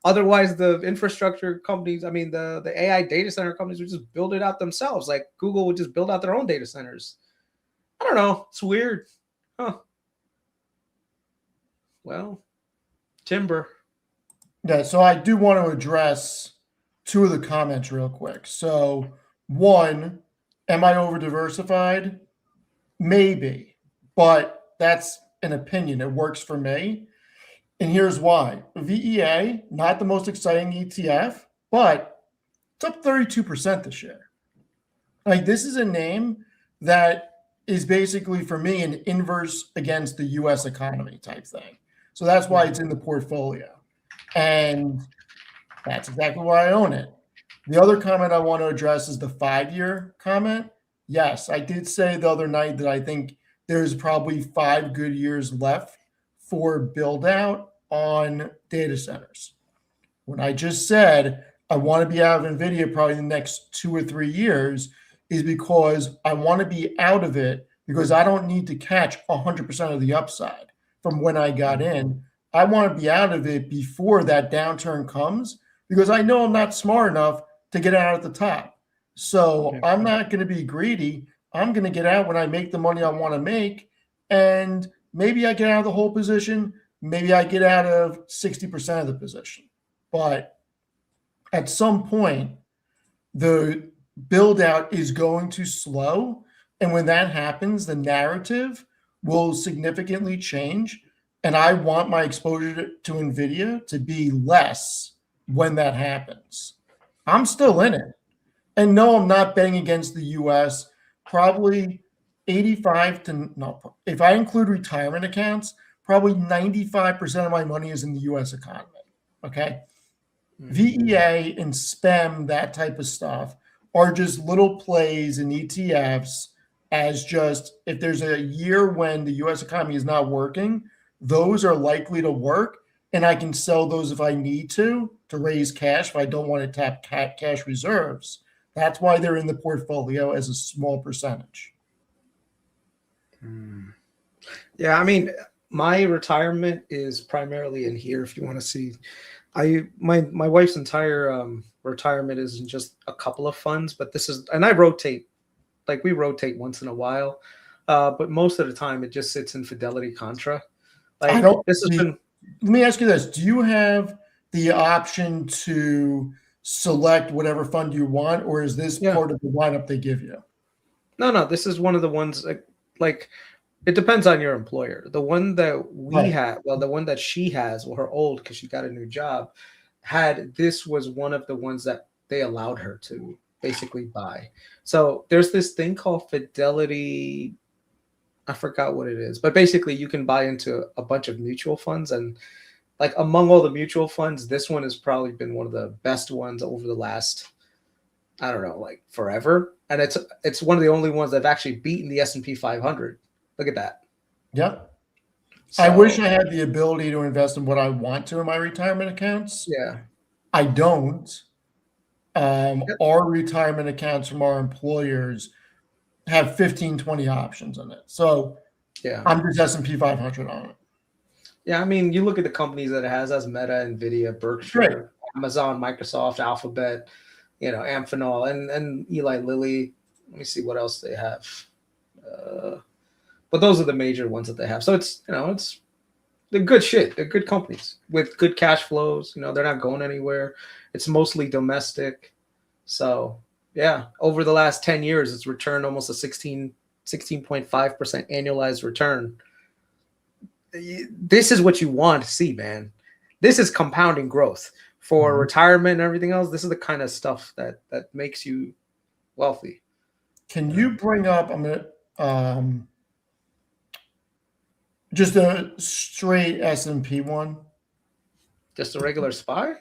Otherwise, the infrastructure companies, I mean, the AI data center companies would just build it out themselves. Like Google would just build out their own data centers. I don't know. It's weird. Huh. Well, timber. Yeah, so I do want to address two of the comments real quick. So, one, am I over diversified? Maybe, but that's an opinion. It works for me. And here's why. VEA, not the most exciting ETF, but it's up 32% this year. Like, this is a name that is basically, for me, an inverse against the US economy type thing. So that's why it's in the portfolio. And that's exactly why I own it. The other comment I want to address is the 5-year comment. Yes, I did say the other night that I think there's probably 5 good years left for build out on data centers. When I just said I want to be out of NVIDIA probably the next 2 or 3 years is because I want to be out of it because I don't need to catch 100% of the upside from when I got in. I want to be out of it before that downturn comes because I know I'm not smart enough to get out at the top. So I'm not going to be greedy. I'm going to get out when I make the money I want to make. And maybe I get out of the whole position. Maybe I get out of 60% of the position. But at some point, the build out is going to slow. And when that happens, the narrative will significantly change. And I want my exposure to NVIDIA to be less when that happens. I'm still in it. And no, I'm not betting against the US. Probably 85 to, no, if I include retirement accounts, probably 95% of my money is in the US economy. Okay. VEA and SPEM, that type of stuff, are just little plays in ETFs as just if there's a year when the US economy is not working, those are likely to work. And I can sell those if I need to raise cash if I don't want to tap cash reserves. That's why they're in the portfolio as a small percentage. Yeah, I mean, my retirement is primarily in here. If you want to see, my wife's entire retirement is in just a couple of funds, but this is, and I rotate, like we rotate once in a while, but most of the time it just sits in Fidelity Contra. Like let me ask you this: do you have the option to select whatever fund you want, or is this part of the lineup they give you? No, this is one of the ones like it depends on your employer. The one that we had, well, the one that she has, well, her old, because she got a new job, this was one of the ones that they allowed her to basically buy. So there's this thing called Fidelity, I forgot what it is, but basically you can buy into a bunch of mutual funds, and like among all the mutual funds, this one has probably been one of the best ones over the last, I don't know, like forever. And it's one of the only ones that have actually beaten the S&P 500. Look at that. Yep. So, I wish I had the ability to invest in what I want to in my retirement accounts. Yeah. I don't. Our retirement accounts from our employers have 15, 20 options in it. So yeah, I'm just S&P 500 on it. Yeah, I mean, you look at the companies that it has Meta, NVIDIA, Berkshire, Amazon, Microsoft, Alphabet, Amphenol, and Eli Lilly. Let me see what else they have. But those are the major ones that they have. So it's they're good shit. They're good companies with good cash flows. They're not going anywhere. It's mostly domestic. So yeah, over the last 10 years, it's returned almost a 16.5% annualized return. This is what you want to see, man. This is compounding growth for retirement and everything else. This is the kind of stuff that makes you wealthy. Can you bring up, I'm going to, just a straight S&P one? Just a regular SPY?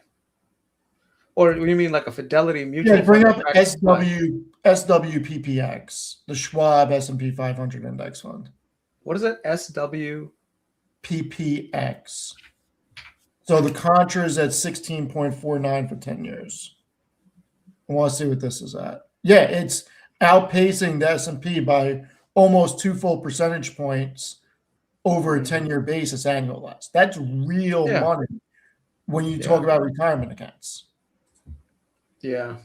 Or you mean like a Fidelity mutual? Yeah, bring up SWPPX, the Schwab S&P 500 Index Fund. What is it? SWPPX. So the contra is at 16.49 for 10 years. I want to see what this is at. Yeah, it's outpacing the S&P by almost 2 full percentage points over a 10-year basis annualized. That's real Yeah. money when you Yeah. talk about retirement accounts. Yeah.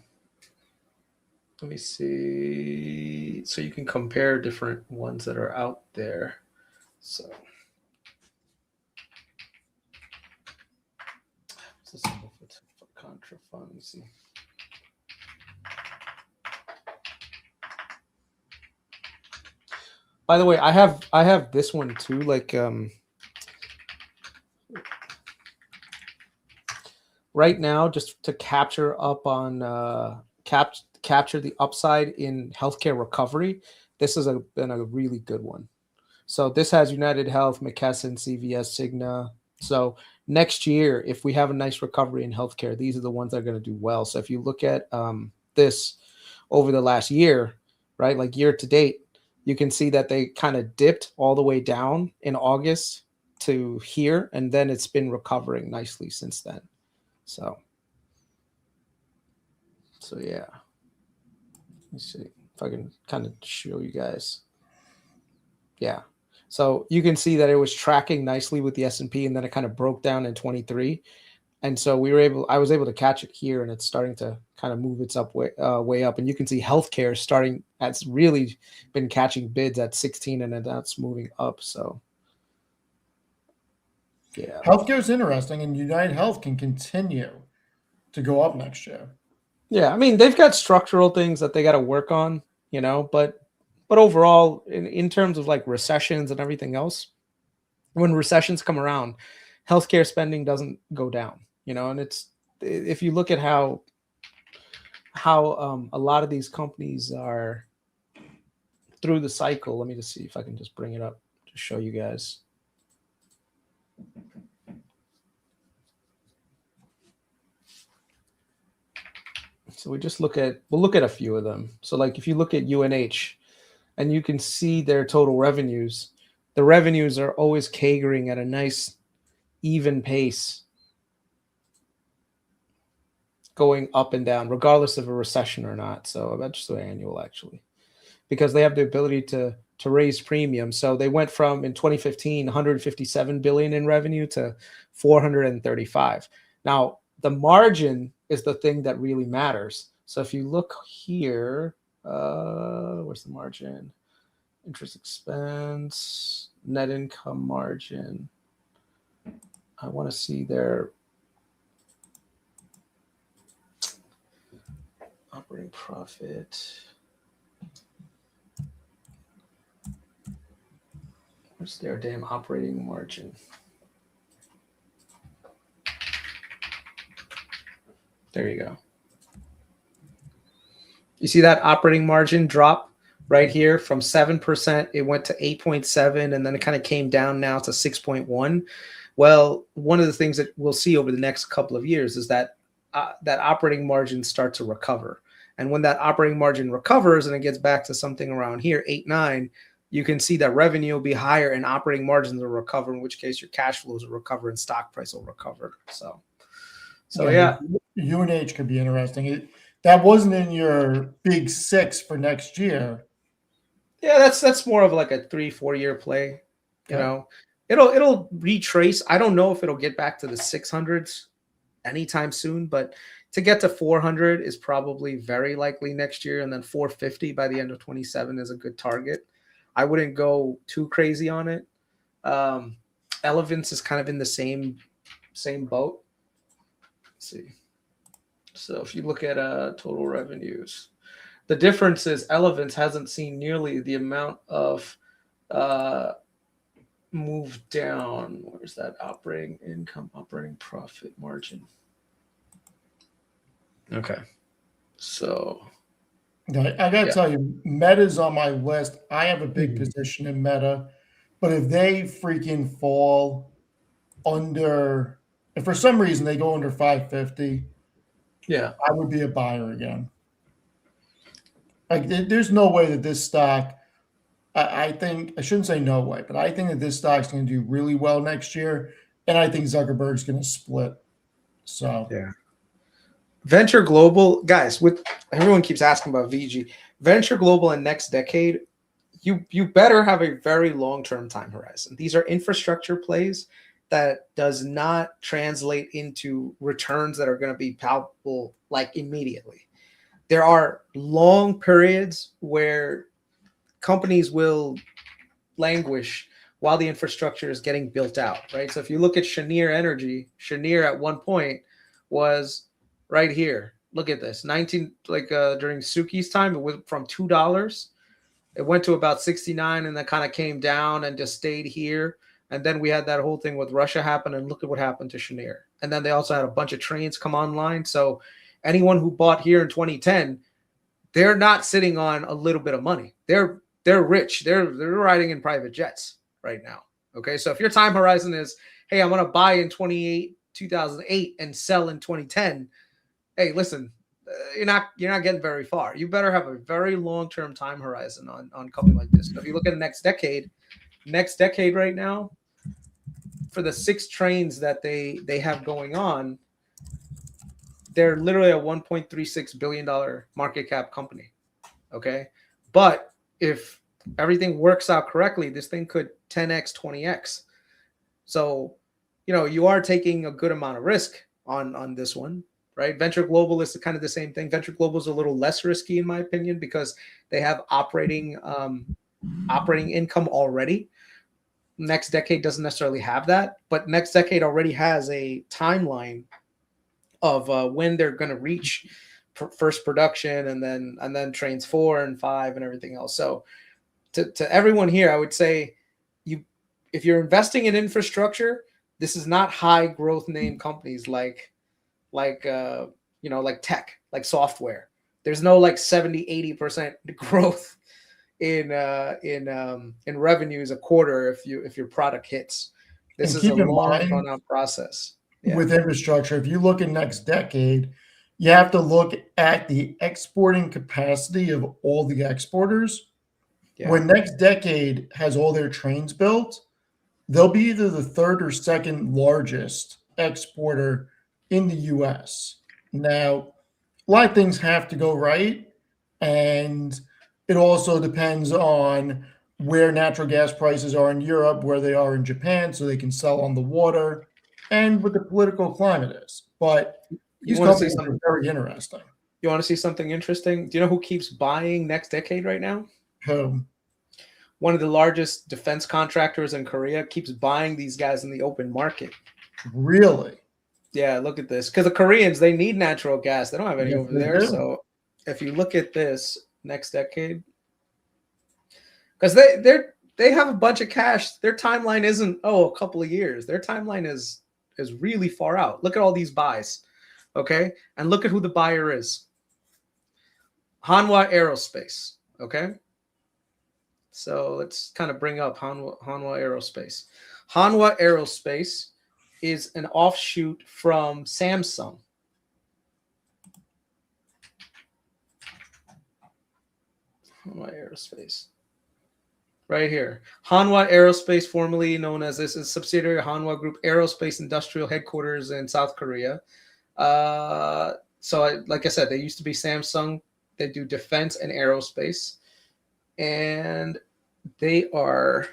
Let me see. So you can compare different ones that are out there. So what's the symbol for contra fund? Let me see. By the way, I have this one too. Like right now, just to capture up on capture the upside in healthcare recovery. This has been a really good one. So this has United Health, McKesson, CVS, Cigna. So next year, if we have a nice recovery in healthcare, these are the ones that are going to do well. So if you look at this over the last year, right, like year to date, you can see that they kind of dipped all the way down in August to here, and then it's been recovering nicely since then. So yeah. Let me see if I can kind of show you guys. Yeah. So you can see that it was tracking nicely with the S&P, and then it kind of broke down in 23. And so I was able to catch it here, and it's starting to kind of move its way up. And you can see healthcare starting, that's really been catching bids at 16, and then that's moving up. So yeah. Healthcare is interesting, and United Health can continue to go up next year. Yeah. I mean, they've got structural things that they got to work on, but overall, in terms of like recessions and everything else, when recessions come around, healthcare spending doesn't go down, and it's, if you look at how a lot of these companies are through the cycle. Let me just see if I can just bring it up to show you guys. So we'll look at a few of them. So like if you look at UNH, and you can see their total revenues, the revenues are always CAGRing at a nice even pace, going up and down, regardless of a recession or not. So that's just annual, actually, because they have the ability to raise premium. So they went from, in 2015, 157 billion in revenue to 435. Now, the margin is the thing that really matters. So if you look here, where's the margin? Interest expense, net income margin. I want to see their operating profit. Where's their damn operating margin? There you go. You see that operating margin drop right here from 7%? It went to 8.7, and then it kind of came down now to 6.1. Well, one of the things that we'll see over the next couple of years is that that operating margin starts to recover. And when that operating margin recovers and it gets back to something around here, 8, 9, you can see that revenue will be higher and operating margins will recover, in which case your cash flows will recover and stock price will recover. So yeah. UNH could be interesting. That wasn't in your big 6 for next year. Yeah, that's more of like a 3-4 year play. It'll retrace. I don't know if it'll get back to the 600s anytime soon, but to get to 400 is probably very likely next year, and then 450 by the end of 27 is a good target. I wouldn't go too crazy on it. Elevance is kind of in the same boat. Let's see. So if you look at total revenues, the difference is Elevance hasn't seen nearly the amount of move down. Where's that operating income, operating profit margin? Okay. So I got to tell you, Meta's on my list. I have a big position in Meta, but if they freaking fall under, if for some reason they go under 550, yeah, I would be a buyer again. Like, there's no way that this stock, I think, I shouldn't say no way, but I think that this stock's going to do really well next year, and I think Zuckerberg's going to split. So yeah. Venture Global, guys, with everyone keeps asking about VG. Venture Global and Next Decade, you better have a very long-term time horizon. These are infrastructure plays that does not translate into returns that are going to be palpable like immediately. There are long periods where companies will languish while the infrastructure is getting built out, right? So if you look at Cheniere Energy, Cheniere at one point was right here. Look at this. During Suki's time, it went from $2. It went to about 69 and then kind of came down and just stayed here. And then we had that whole thing with Russia happen, and look at what happened to Cheniere. And then they also had a bunch of trains come online. So anyone who bought here in 2010, they're not sitting on a little bit of money. They're rich. They're riding in private jets right now. Okay, so if your time horizon is, hey, I'm going to buy in 2008 and sell in 2010, hey, listen, you're not getting very far. You better have a very long-term time horizon on a company like this. So if you look at next decade right now, for the 6 trains that they have going on, they're literally a $1.36 billion market cap company. Okay, but if everything works out correctly, this thing could 10x, 20x. So, you are taking a good amount of risk on this one. Right, Venture Global is kind of the same thing. Venture Global is a little less risky, in my opinion, because they have operating income already. Next Decade doesn't necessarily have that, but Next Decade already has a timeline of when they're going to reach first production, and then trains 4 and 5 and everything else. So, to everyone here, I would say, if you're investing in infrastructure, this is not high growth name companies like tech, like software. There's no 70-80% growth in revenues a quarter if your product hits. This is a long drawn out process. Yeah. With infrastructure, if you look at next decade, you have to look at the exporting capacity of all the exporters. Yeah. When next decade has all their trains built, they'll be either the 3rd or 2nd largest exporter in the US. Now, a lot of things have to go right, and it also depends on where natural gas prices are in Europe, where they are in Japan, so they can sell on the water, and what the political climate is. But these companies are very interesting. You want to see something interesting? Do you know who keeps buying Next Decade right now? Who? One of the largest defense contractors in Korea keeps buying these guys in the open market. Really? Yeah, look at this. Because the Koreans, they need natural gas. They don't have any over there. So if you look at this Next Decade, because they have a bunch of cash. Their timeline isn't a couple of years. Their timeline is really far out. Look at all these buys, okay? And look at who the buyer is. Hanwha Aerospace, okay? So let's kind of bring up Hanwha Aerospace. Hanwha Aerospace is an offshoot from Samsung. Hanwha Aerospace. Right here. Hanwha Aerospace, formerly known as this, is a subsidiary of Hanwha Group Aerospace Industrial Headquarters in South Korea. Like I said, they used to be Samsung. They do defense and aerospace. And they are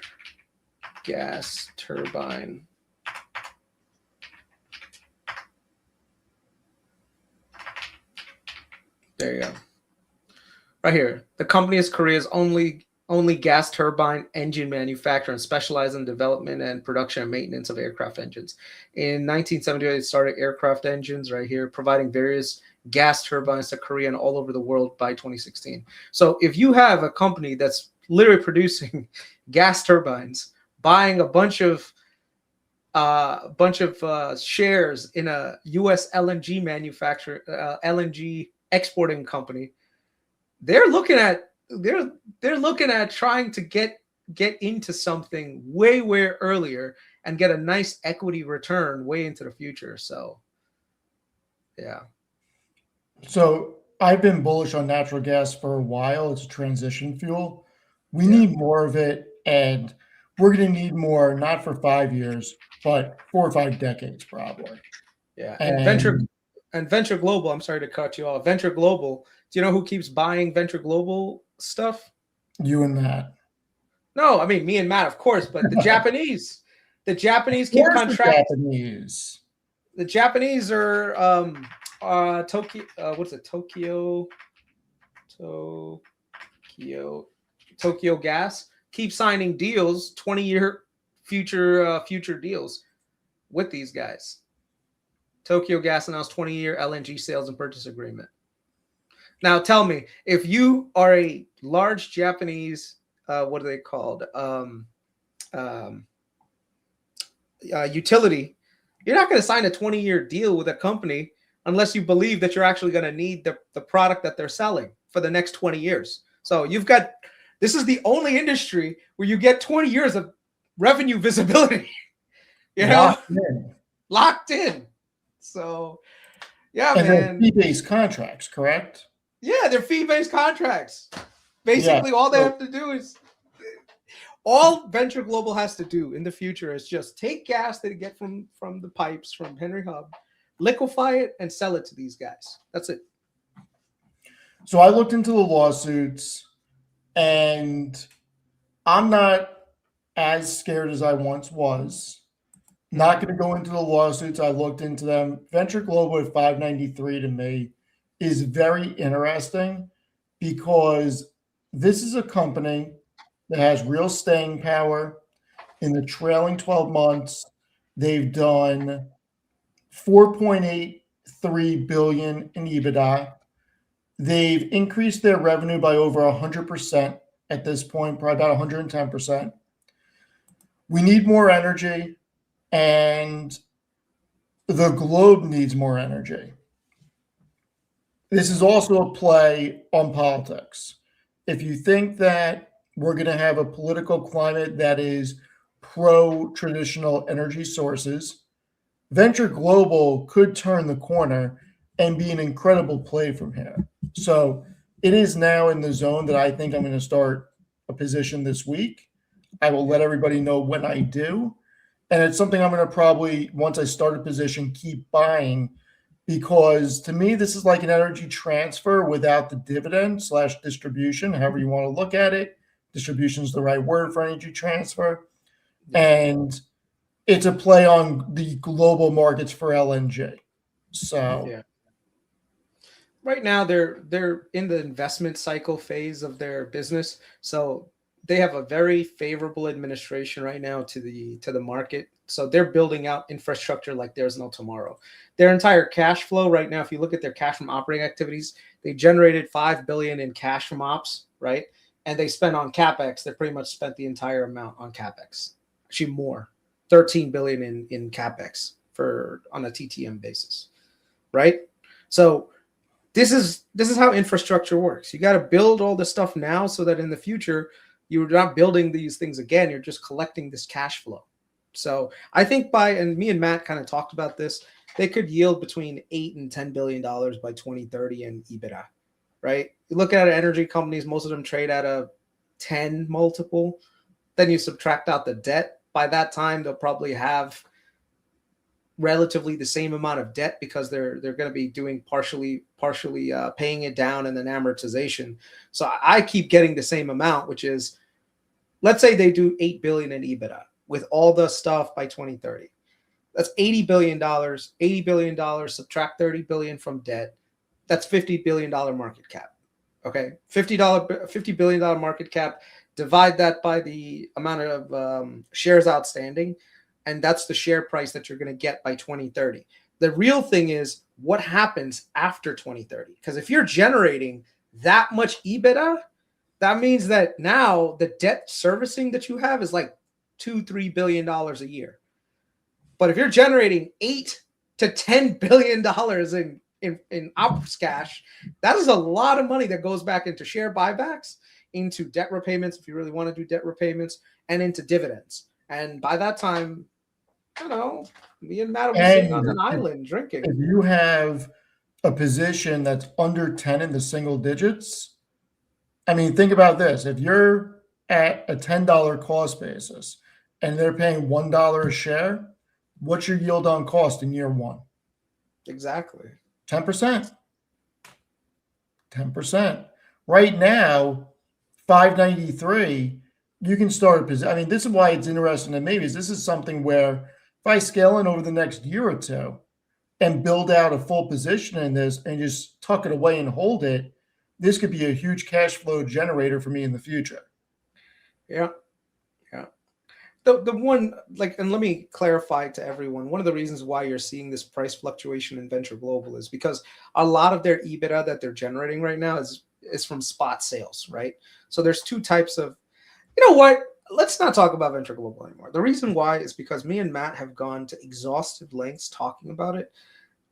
gas turbine. There you go. Right here. The company is Korea's only gas turbine engine manufacturer and specializes in development and production and maintenance of aircraft engines. In 1978, it started aircraft engines right here, providing various gas turbines to Korea and all over the world by 2016. So if you have a company that's literally producing gas turbines, buying a bunch of shares in a U.S. LNG manufacturer, LNG exporting company, they're looking at trying to get into something way earlier and get a nice equity return way into the future. So, yeah. So I've been bullish on natural gas for a while. It's a transition fuel. We need more of it, and we're going to need more, not for 5 years, but 4 or 5 decades probably. Yeah, and And Venture Global, I'm sorry to cut you off. Venture Global, do you know who keeps buying Venture Global stuff? You and Matt. No, I mean me and Matt, of course, but the Japanese. The Japanese keep Where's the contracting. Japanese? The Japanese are Tokyo. What's it? Tokyo Gas keep signing deals, 20-year future deals with these guys. Tokyo Gas announced 20-year LNG sales and purchase agreement. Now, tell me, if you are a large Japanese, what are they called? Utility, you're not going to sign a 20-year deal with a company unless you believe that you're actually going to need the product that they're selling for the next 20 years. So this is the only industry where you get 20 years of revenue visibility, locked in. So, yeah, and man. they're fee-based contracts, correct? Yeah, they're fee-based contracts. Basically, all they have to do is, all Venture Global has to do in the future is just take gas that they get from the pipes from Henry Hub, liquefy it, and sell it to these guys. That's it. So I looked into the lawsuits, and I'm not as scared as I once was. Not going to go into the lawsuits. I looked into them. Venture Global at 593 to me is very interesting because this is a company that has real staying power. In the trailing 12 months, they've done 4.83 billion in EBITDA. They've increased their revenue by over 100% at this point, probably about 110%. We need more energy, and the globe needs more energy. This is also a play on politics. If you think that we're going to have a political climate that is pro-traditional energy sources, Venture Global could turn the corner and be an incredible play from here. So it is now in the zone that I think I'm going to start a position this week. I will let everybody know when I do. And it's something I'm going to probably, once I start a position, keep buying, because to me, this is like an energy transfer without the dividend / distribution, however you want to look at it. Distribution is the right word for energy transfer. And it's a play on the global markets for LNG. So yeah. Right now they're in the investment cycle phase of their business. So they have a very favorable administration right now to the market. So they're building out infrastructure like there's no tomorrow. Their entire cash flow right now, if you look at their cash from operating activities, they generated $5 billion in cash from ops, right? And they spent on CapEx. They pretty much spent the entire amount on CapEx. Actually more, 13 billion in CapEx on a TTM basis, right? So this is how infrastructure works. You got to build all this stuff now so that in the future you're not building these things again. You're just collecting this cash flow. So I think and me and Matt kind of talked about this, they could yield between $8 and $10 billion by 2030 in EBITDA, right? You look at energy companies, most of them trade at a 10 multiple. Then you subtract out the debt. By that time, they'll probably have relatively the same amount of debt because they're going to be doing partially paying it down and then amortization. So I keep getting the same amount, which is, let's say they do $8 billion in EBITDA with all the stuff by 2030. That's $80 billion. $80 billion, subtract $30 billion from debt. That's $50 billion market cap. Okay, $50 billion market cap. Divide that by the amount of shares outstanding, and that's the share price that you're going to get by 2030. The real thing is what happens after 2030. Because if you're generating that much EBITDA, that means that now the debt servicing that you have is like $2-3 billion a year. But if you're generating $8 to $10 billion in ops cash, that is a lot of money that goes back into share buybacks, into debt repayments, if you really want to do debt repayments, and into dividends. And by that time, me and Matt will be sitting on an island drinking. If you have a position that's under 10 in the single digits, I mean, think about this. If you're at a $10 cost basis and they're paying $1 a share, what's your yield on cost in year one? Exactly. 10%. 10%. Right now, 593, you can start a position. I mean, this is why it's interesting to me, is this is something where if I scale in over the next year or two and build out a full position in this and just tuck it away and hold it, this could be a huge cash flow generator for me in the future. Yeah. The one, like, and let me clarify to everyone, one of the reasons why you're seeing this price fluctuation in Venture Global is because a lot of their EBITDA that they're generating right now is from spot sales, right? So there's two types of, you know what? Let's not talk about Venture Global anymore. The reason why is because me and Matt have gone to exhaustive lengths talking about it.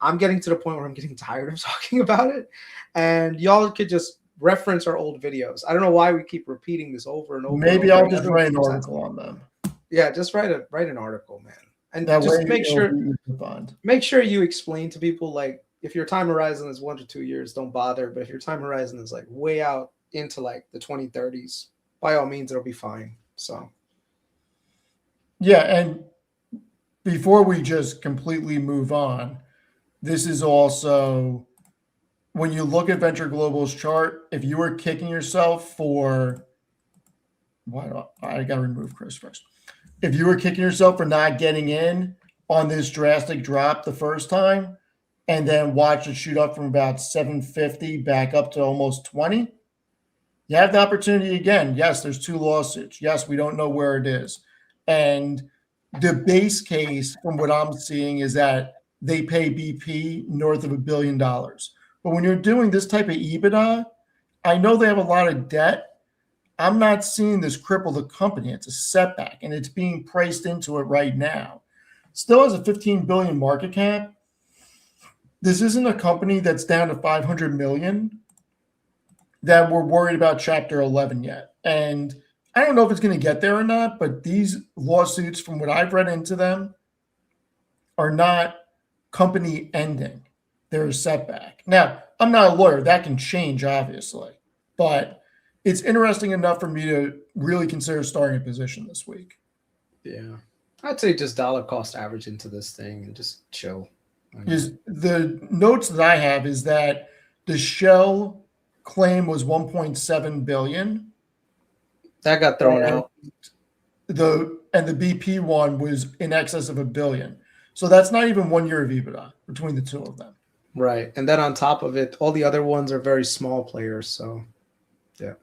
I'm getting to the point where I'm getting tired of talking about it, and y'all could just reference our old videos. I don't know why we keep repeating this over and over. Maybe and over. I'll just write an article on them. Yeah, just write an article, man, and That just way make sure you explain to people, like, if your time horizon is 1 to 2 years, don't bother. But if your time horizon is like way out into like the 2030s, by all means, it'll be fine. So, yeah, and before we just completely move on, this is also when you look at Venture Global's chart, if you were kicking yourself for I gotta remove Kris first. If you were kicking yourself for not getting in on this drastic drop the first time and then watch it shoot up from about 750 back up to almost 20, you have the opportunity again. Yes, there's 2 lawsuits. Yes, we don't know where it is. And the base case from what I'm seeing is that they pay BP north of $1 billion. But when you're doing this type of EBITDA, I know they have a lot of debt. I'm not seeing this cripple the company. It's a setback, and it's being priced into it right now. Still has a 15 billion market cap. This isn't a company that's down to 500 million that we're worried about Chapter 11 yet. And I don't know if it's going to get there or not, but these lawsuits, from what I've read into them, are not company ending. They're a setback. Now, I'm not a lawyer. That can change, obviously. But it's interesting enough for me to really consider starting a position this week. yeah, I'd say just dollar cost average into this thing and just chill. Is the notes that I have is that the Shell claim was 1.7 billion. That got thrown out. The BP one was in excess of $1 billion. So that's not even 1 year of EBITDA between the two of them. Right. And then on top of it, all the other ones are very small players. So, yeah.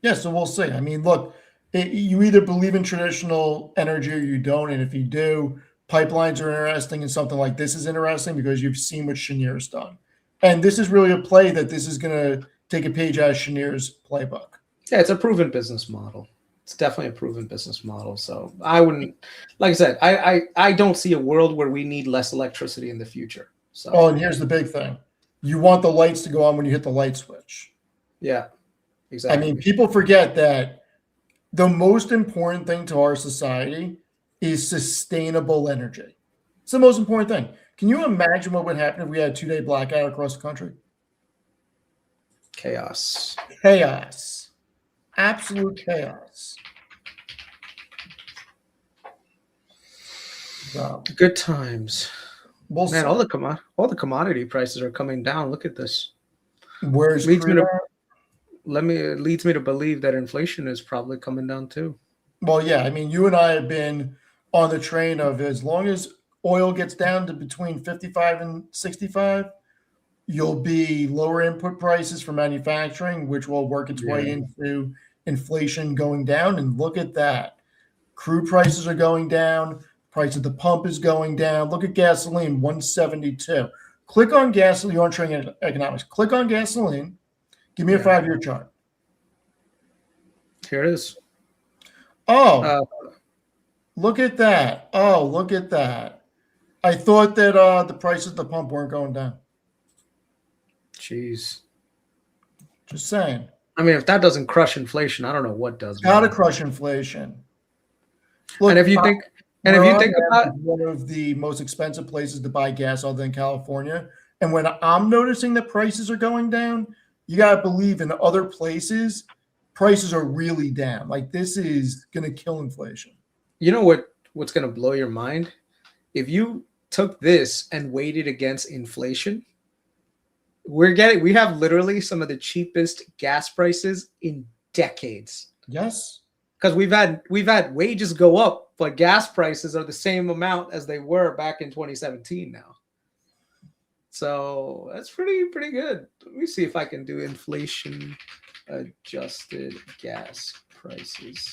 Yeah, so we'll see. I mean, look, you either believe in traditional energy or you don't. And if you do, pipelines are interesting, and something like this is interesting because you've seen what Cheniere's done. And this is really a play that this is going to take a page out of Cheniere's playbook. Yeah, it's a proven business model. It's definitely a proven business model. So I wouldn't, like I said, I don't see a world where we need less electricity in the future. So, oh, and here's the big thing. You want the lights to go on when you hit the light switch. Yeah, exactly. I mean, people forget that the most important thing to our society is sustainable energy. It's the most important thing. Can you imagine what would happen if we had a 2-day blackout across the country? Chaos. Chaos. Absolute chaos. So, Good times. we'll Man, see. all the commodity prices are coming down. Look at this. Where's Leads me crude to- at? It leads me to believe that inflation is probably coming down too. Well, yeah. I mean, you and I have been on the train of as long as oil gets down to between 55 and 65, you'll be lower input prices for manufacturing, which will work its way into inflation going down. And look at that. Crude prices are going down. Price at the pump is going down. Look at gasoline, 172. Click on gasoline. You're on trading economics. Click on gasoline. Give me a 5-year chart. Here it is. Oh, look at that. Oh, look at that. I thought that the prices at the pump weren't going down. Jeez. Just saying. I mean, if that doesn't crush inflation, I don't know what does. Got to man. crush inflation. Look, And if you think about it's one of the most expensive places to buy gas other than California, and when I'm noticing that prices are going down, you got to believe in other places, prices are really down. Like this is going to kill inflation. you know what's going to blow your mind? If you took this and weighed it against inflation, we have literally some of the cheapest gas prices in decades. Yes. Because we've had wages go up, but gas prices are the same amount as they were back in 2017 now. So that's pretty good. Let me see if I can do inflation adjusted gas prices.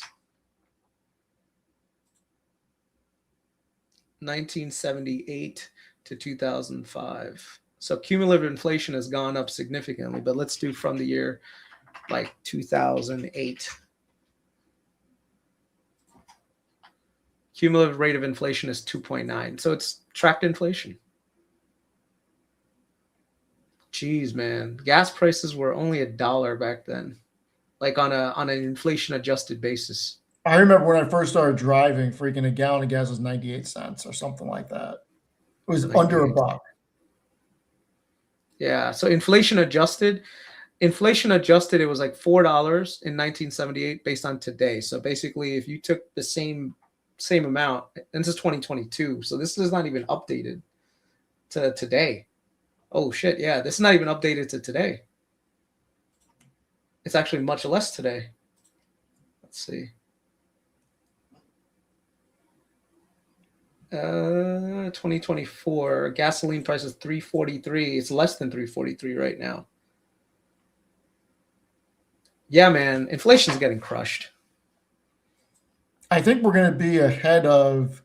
1978 to 2005. So cumulative inflation has gone up significantly, but let's do from the year like 2008. Cumulative rate of inflation is 2.9. So it's tracked inflation. Jeez, man. Gas prices were only $1 back then, like on an inflation adjusted basis. I remember when I first started driving, freaking a gallon of gas was 98 cents or something like that. It was under $1. Yeah. So inflation adjusted, it was like $4 in 1978 based on today. So basically, if you took the same amount, and this is 2022, so this is not even updated to today. Oh shit, yeah, this is not even updated to today. It's actually much less today. Let's see. 2024 gasoline price is $3.43. It's less than $3.43 right now. Yeah, man, inflation's getting crushed. I think we're going to be ahead of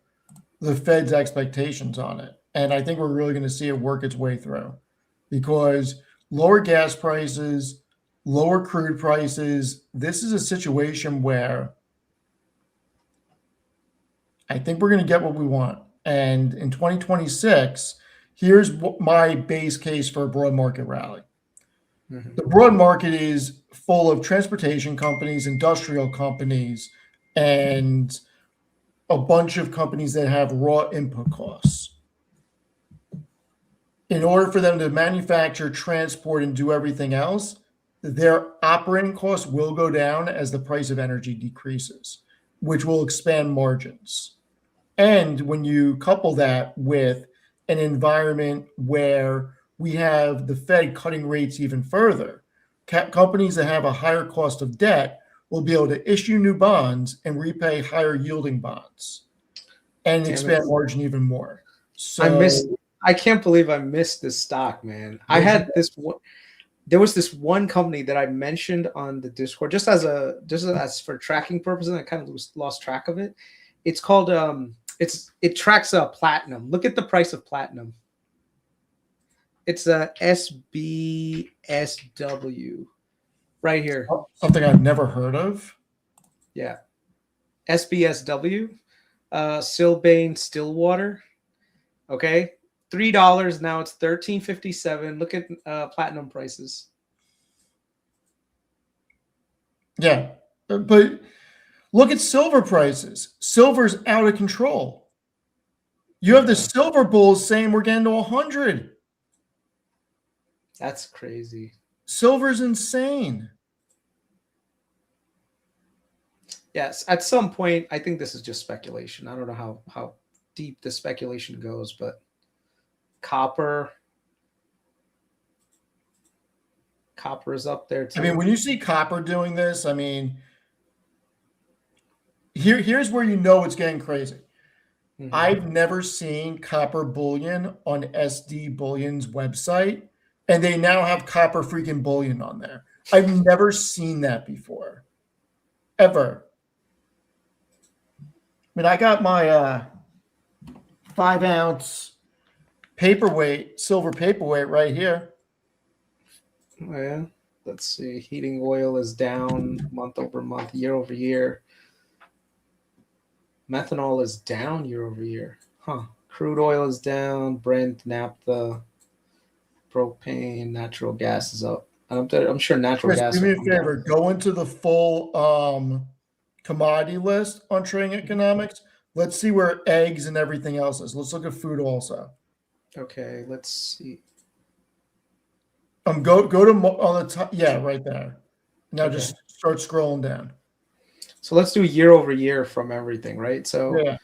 the Fed's expectations on it. And I think we're really going to see it work its way through because lower gas prices, lower crude prices, this is a situation where I think we're going to get what we want. And in 2026, here's my base case for a broad market rally. Mm-hmm. The broad market is full of transportation companies, industrial companies, and a bunch of companies that have raw input costs. In order for them to manufacture, transport, and do everything else, their operating costs will go down as the price of energy decreases, which will expand margins. And when you couple that with an environment where we have the Fed cutting rates even further, companies that have a higher cost of debt will be able to issue new bonds and repay higher yielding bonds and expand margin even more. So I can't believe I missed this stock, man. I had this one. There was this one company that I mentioned on the Discord just as for tracking purposes. I kind of lost track of it. It's called it tracks platinum. Look at the price of platinum. It's a SBSW right here. Something I've never heard of. Yeah, SBSW, Silbane Stillwater. Okay. $3 now. It's $13.57. Look at platinum prices. Yeah, but look at silver prices. Silver's out of control. You have the silver bulls saying we're getting to 100. That's crazy. Silver's insane. Yes, at some point, I think this is just speculation. I don't know how deep the speculation goes, but copper is up there too. I mean, when you see copper doing this, I mean, here's where you know it's getting crazy. Mm-hmm. I've never seen copper bullion on SD Bullion's website, and they now have copper freaking bullion on there. I've never seen that before, ever. I mean, I got my 5-ounce silver paperweight right here. Oh, yeah. Let's see. Heating oil is down month over month, year over year. Methanol is down year over year. Huh. Crude oil is down. Brent, naphtha, propane, natural gas is up. I'm sure natural gas. Do me a favor. Go into the full commodity list on Trading Economics. Let's see where eggs and everything else is. Let's look at food also. Okay, let's see. Go to on the top. Yeah, right there. Now okay. Just start scrolling down. So let's do year over year from everything, right? So yeah.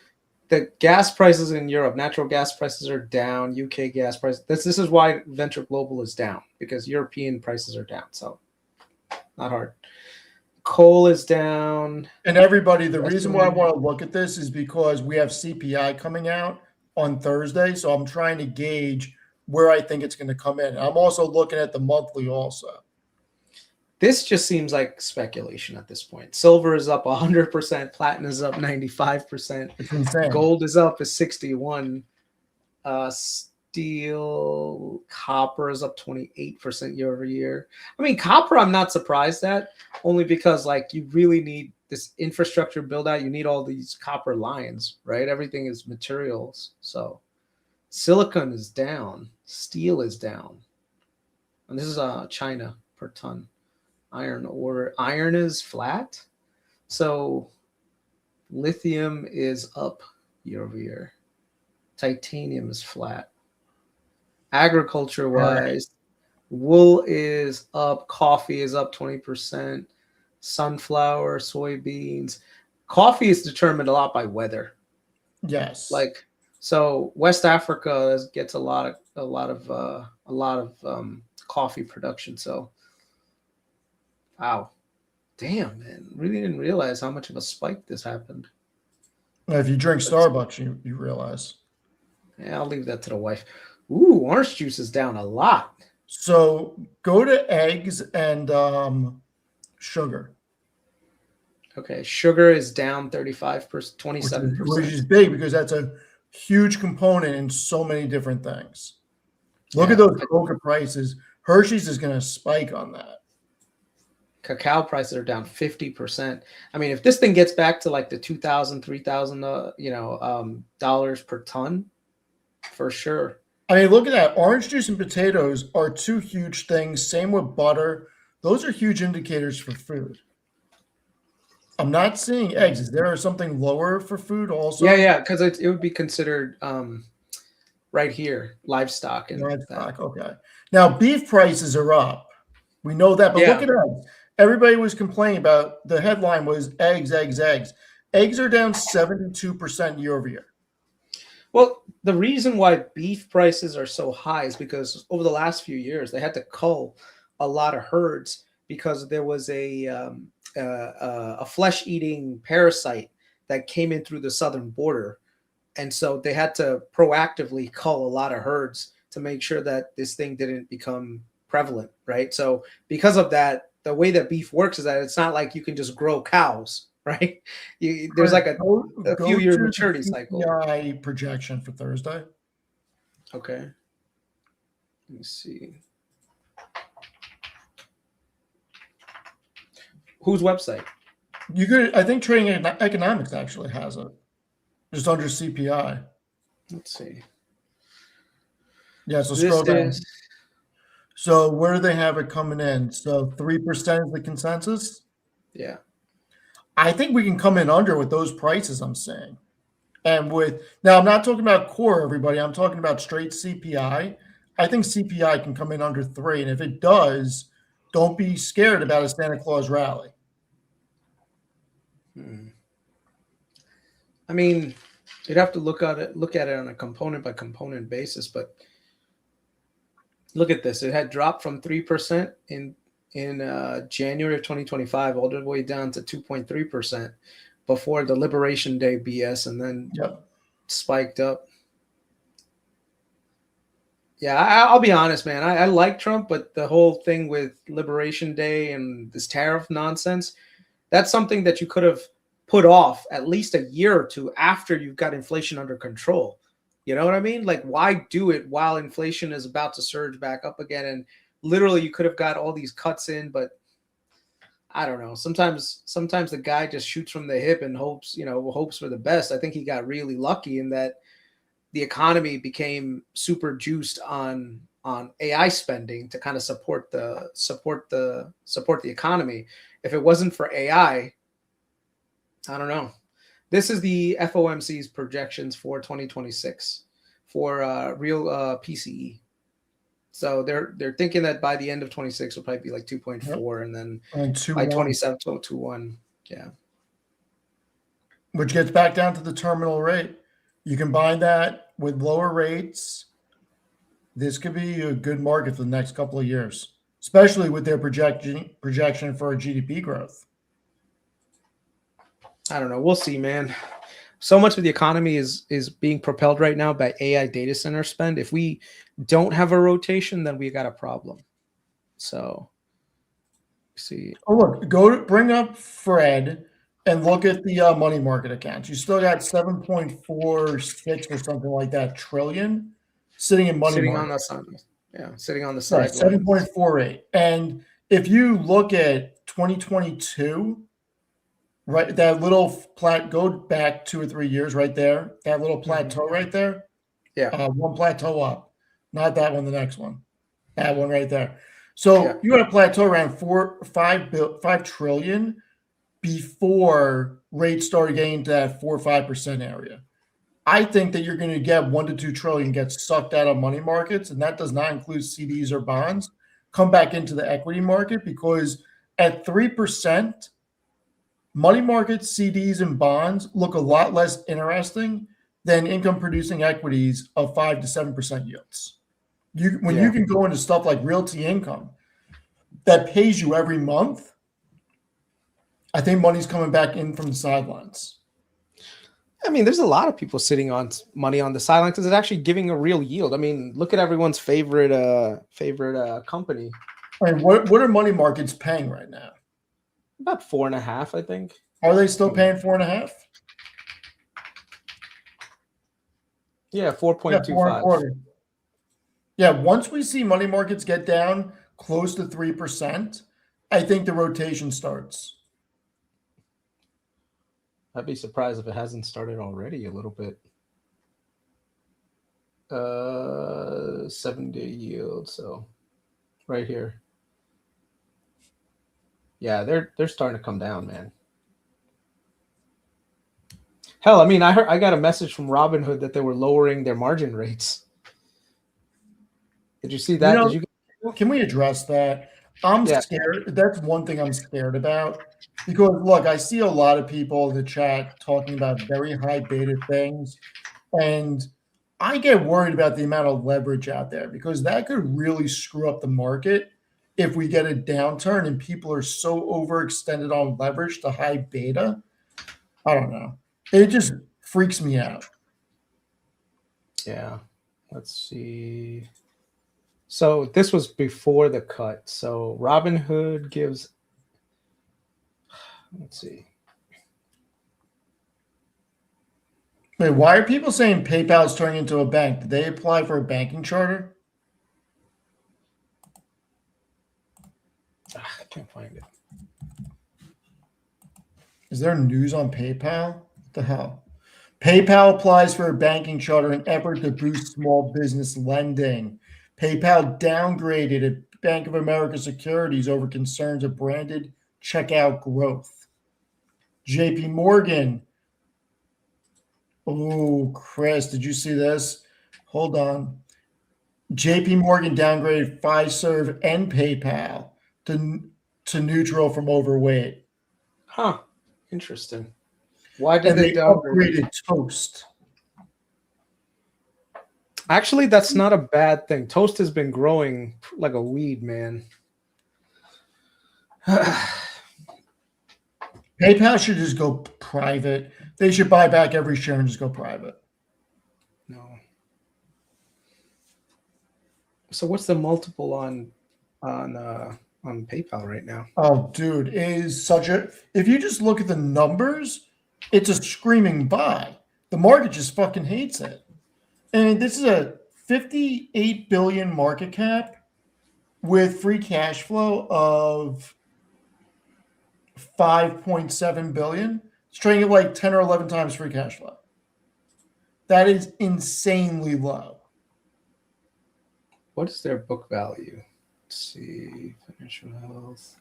the gas prices in Europe, natural gas prices are down. UK gas prices. This is why Venture Global is down, because European prices are down. So not hard. Coal is down. And everybody, the That's reason why I want to look at this is because we have CPI coming out on Thursday. So I'm trying to gauge where I think it's going to come in. I'm also looking at the monthly also. This just seems like speculation at this point. Silver is up 100%. Platinum is up 95%. It's insane. Gold is up 61. Steel, copper is up 28% year over year. I mean, copper, I'm not surprised at, only because like you really need this infrastructure build out. You need all these copper lines, right? Everything is materials. So silicon is down, steel is down, and this is China per ton. Iron is flat. So lithium is up year over year. Titanium is flat. Agriculture wise, wool is up, coffee is up 20%, sunflower, soybeans. Coffee is determined a lot by weather. Yes. Like, so West Africa gets a lot of coffee production. So wow. Damn, man. Really didn't realize how much of a spike this happened. If you drink Starbucks, you realize. Yeah, I'll leave that to the wife. Ooh, orange juice is down a lot. So go to eggs and sugar. Okay, sugar is down 35%, 27%. Which is big because that's a huge component in so many different things. Look at those cocoa prices. Hershey's is going to spike on that. Cacao prices are down 50%. I mean, if this thing gets back to like the $2,000, $3,000, dollars per ton, for sure. I mean, look at that. Orange juice and potatoes are two huge things. Same with butter. Those are huge indicators for food. I'm not seeing eggs. Is there something lower for food also? Yeah, because it would be considered right here, livestock. And livestock, okay. Now, beef prices are up. We know that, but look at eggs. Everybody was complaining about, the headline was eggs, eggs, eggs. Eggs are down 72% year over year. Well, the reason why beef prices are so high is because over the last few years, they had to cull a lot of herds because there was a flesh-eating parasite that came in through the southern border. And so they had to proactively cull a lot of herds to make sure that this thing didn't become prevalent, right? So because of that, the way that beef works is that it's not like you can just grow cows, right? There's like a few year maturity cycle. CPI projection for Thursday. Okay. Let me see. Whose website? You could, I think Trading Economics actually has it. Just under CPI. Let's see. Yeah, so scroll down. So where do they have it coming in? So 3% is the consensus? Yeah. I think we can come in under with those prices I'm saying. And now I'm not talking about core, everybody. I'm talking about straight CPI. I think CPI can come in under 3. And if it does, don't be scared about a Santa Claus rally. I mean, you'd have to look at it on a component by component basis, but look at this. It had dropped from 3% in January of 2025 all the way down to 2.3% before the Liberation Day BS, and then spiked up. Yeah, I'll be honest, man. I like Trump, but the whole thing with Liberation Day and this tariff nonsense, that's something that you could have put off at least a year or two after you've got inflation under control. You know what I mean? Like, why do it while inflation is about to surge back up again? And literally you could have got all these cuts in, but I don't know. Sometimes the guy just shoots from the hip and hopes for the best. I think he got really lucky in that the economy became super juiced on AI spending to kind of support the economy. If it wasn't for AI, I don't know. This is the FOMC's projections for 2026 for real PCE. So they're thinking that by the end of 26 will probably be like 2.4, and then by 27 to 2.1. Yeah. Which gets back down to the terminal rate. You combine that with lower rates, this could be a good market for the next couple of years, especially with their projection for GDP growth. I don't know. We'll see, man. So much of the economy is being propelled right now by AI data center spend. If we don't have a rotation, then we got a problem. So, see. Oh, look, bring up Fred and look at the money market accounts. You still got 7.46 or something like that trillion sitting in money Sitting market. on the side. Yeah, sitting on the Right, side. 7.48. And if you look at 2022, right, that little go back 2 or 3 years right there, that little plateau right there. Yeah. One plateau up, not that one, the next one, that one right there. So you had a plateau around 5 trillion before rates started getting to that 4 or 5% area. I think that you're going to get 1 to 2 trillion get sucked out of money markets, and that does not include CDs or bonds, come back into the equity market, because at 3%, money markets, CDs, and bonds look a lot less interesting than income producing equities of 5 to 7% yields. You can go into stuff like realty income that pays you every month, I think money's coming back in from the sidelines. I mean, there's a lot of people sitting on money on the sideline because it's actually giving a real yield. I mean, look at everyone's favorite company. I mean, what are money markets paying right now? About 4.5, I think. Are they still paying 4.5? Yeah, 4.25. Yeah, once we see money markets get down close to 3%, I think the rotation starts. I'd be surprised if it hasn't started already a little bit. 7-day yield, so right here. Yeah, they're starting to come down, man. Hell, I mean, I got a message from Robinhood that they were lowering their margin rates. Did you see that? Can we address that? I'm scared. That's one thing I'm scared about. Because, look, I see a lot of people in the chat talking about very high beta things. And I get worried about the amount of leverage out there, because that could really screw up the market if we get a downturn and people are so overextended on leverage to high beta. I don't know. It just freaks me out. Yeah. Let's see. So this was before the cut. So Robinhood gives, let's see. Wait, why are people saying PayPal is turning into a bank? Did they apply for a banking charter? I can't find it. Is there news on PayPal? What the hell? PayPal applies for a banking charter in effort to boost small business lending. PayPal downgraded at Bank of America Securities over concerns of branded checkout growth. JP Morgan. Oh, Kris, did you see this? Hold on. JP Morgan downgraded Fiserv and PayPal to neutral from overweight. Huh. Interesting. Why did they upgraded Toast? Actually, that's not a bad thing. Toast has been growing like a weed, man. PayPal should just go private. They should buy back every share and just go private. No. So what's the multiple on PayPal right now? Oh, dude, it is such a. If you just look at the numbers, it's a screaming buy. The market just fucking hates it. And this is a 58 billion market cap with free cash flow of 5.7 billion. It's trading at like 10 or 11 times free cash flow. That is insanely low. What is their book value? Let's see. Financial health.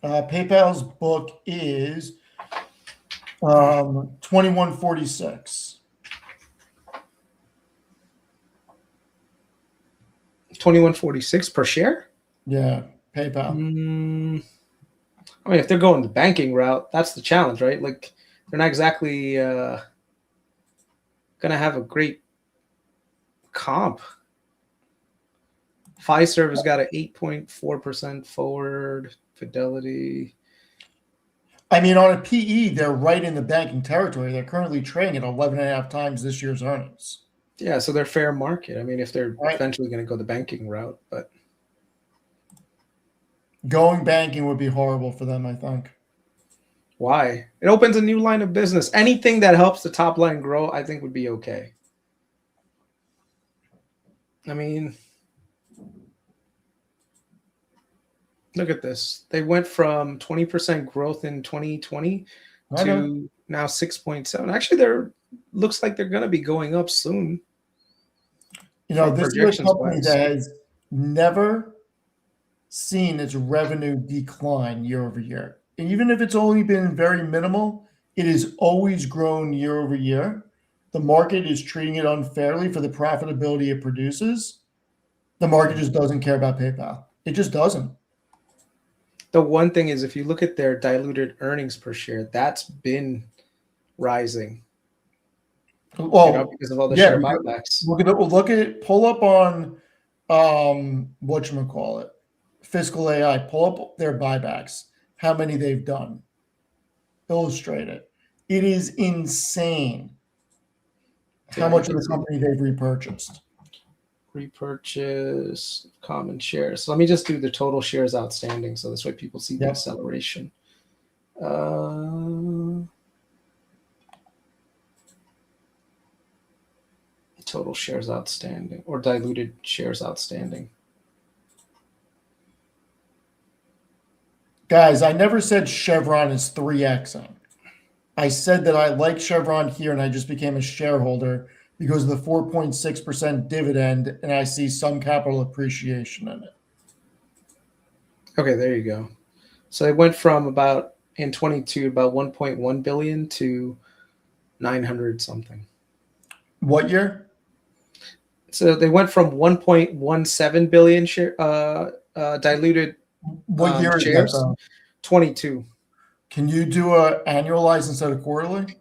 PayPal's book is 2146. 2146 per share? Yeah, PayPal. I mean, if they're going the banking route, that's the challenge, right? Like, they're not exactly going to have a great comp. Fiserv has got an 8.4% forward fidelity. I mean, on a PE, they're right in the banking territory. They're currently trading at 11.5 times this year's earnings. Yeah, so they're fair market. I mean, if they're Right. eventually going to go the banking route, but Going banking would be horrible for them, I think. why? It opens a new line of business. Anything that helps the top line grow, I think would be okay. I mean, look at this. They went from 20% growth in 2020 I know. to now 6.7. Actually, they're looks like they're going to be going up soon. You know, From this is a projections company wise. that has never seen its revenue decline year over year. And even if it's only been very minimal, it has always grown year over year. The market is treating it unfairly for the profitability it produces. The market just doesn't care about PayPal. It just doesn't. The one thing is, if you look at their diluted earnings per share, that's been rising. Well, Because of all the yeah, share because- buybacks. look at it, pull up on whatchamacallit, Fiscal AI, pull up their buybacks, how many they've done. Illustrate it. It is insane how Yeah, much you of can the see company they've repurchased. repurchase common shares. So let me just do the total shares outstanding, so this way people see the Yep. acceleration. Total shares outstanding or diluted shares outstanding. Guys, I never said Chevron is 3Xing. I said that I like Chevron here and I just became a shareholder because of the 4.6% dividend and I see some capital appreciation in it. Okay, there you go. So it went from about in 22 about 1.1 billion to 900 something. What year? So they went from 1.17 billion share diluted What year is that, shares. though? 22. Can you do a annualized instead of quarterly?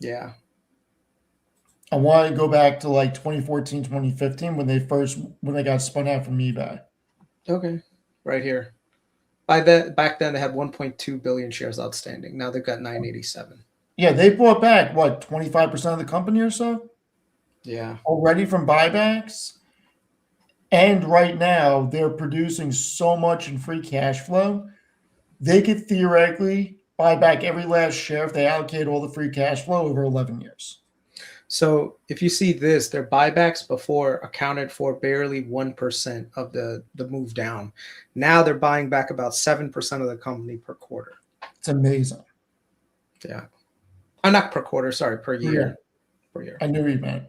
Yeah. I want to go back to like 2014, 2015 when they got spun out from eBay. Okay. Right here. Back then they had 1.2 billion shares outstanding. Now they've got 987. Yeah, they bought back what, 25% of the company or so Yeah. already from buybacks. And right now they're producing so much in free cash flow. They could theoretically buy back every last share if they allocate all the free cash flow over 11 years. So if you see this, their buybacks before accounted for barely 1% of the move down. Now they're buying back about 7% of the company per quarter. It's amazing. Yeah. Not per quarter, sorry, per year. Per year. I knew you meant.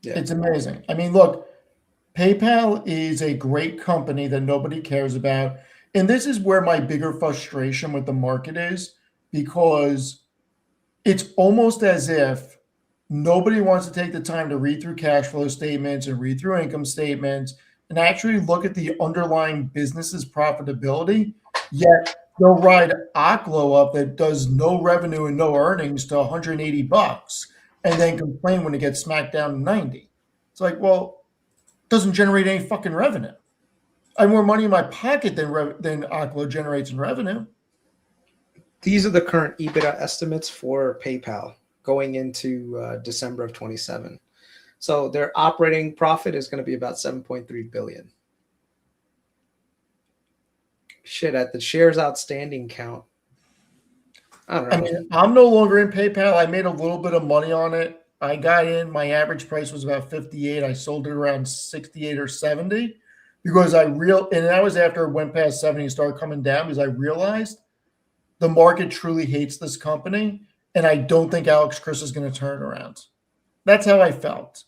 Yeah. It's amazing. I mean, look, PayPal is a great company that nobody cares about. And this is where my bigger frustration with the market is, because it's almost as if nobody wants to take the time to read through cash flow statements and read through income statements and actually look at the underlying business's profitability. Yet they'll ride Oklo up that does no revenue and no earnings to $180 and then complain when it gets smacked down to 90. It's like, well, it doesn't generate any fucking revenue. I have more money in my pocket than Oklo generates in revenue. These are the current EBITDA estimates for PayPal going into December of 27. So their operating profit is going to be about 7.3 billion. Shit, at the shares outstanding count, I don't know. I mean, I'm no longer in PayPal. I made a little bit of money on it. I got in. My average price was about 58. I sold it around 68 or 70 because and that was after it went past 70 and started coming down because I realized the market truly hates this company, and I don't think Alex Kris is going to turn around. That's how I felt.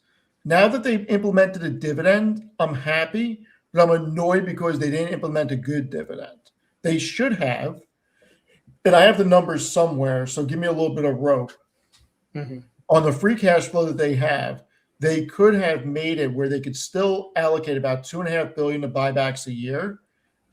Now that they've implemented a dividend, I'm happy, but I'm annoyed because they didn't implement a good dividend. They should have. And I have the numbers somewhere, so give me a little bit of rope. Mm-hmm. On the free cash flow that they have, they could have made it where they could still allocate about $2.5 billion to buybacks a year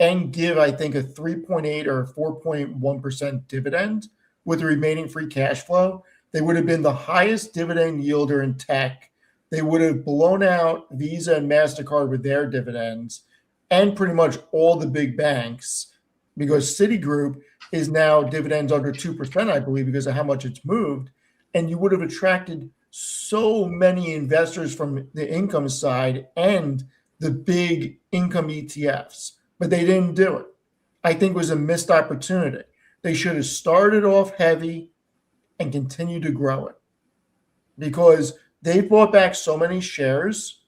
and give, I think, a 3.8 or 4.1% dividend with the remaining free cash flow. They would have been the highest dividend yielder in tech. They would have blown out Visa and MasterCard with their dividends and pretty much all the big banks because Citigroup is now dividends under 2%, I believe, because of how much it's moved. And you would have attracted so many investors from the income side and the big income ETFs, but they didn't do it. I think it was a missed opportunity. They should have started off heavy and continued to grow it because they bought back so many shares.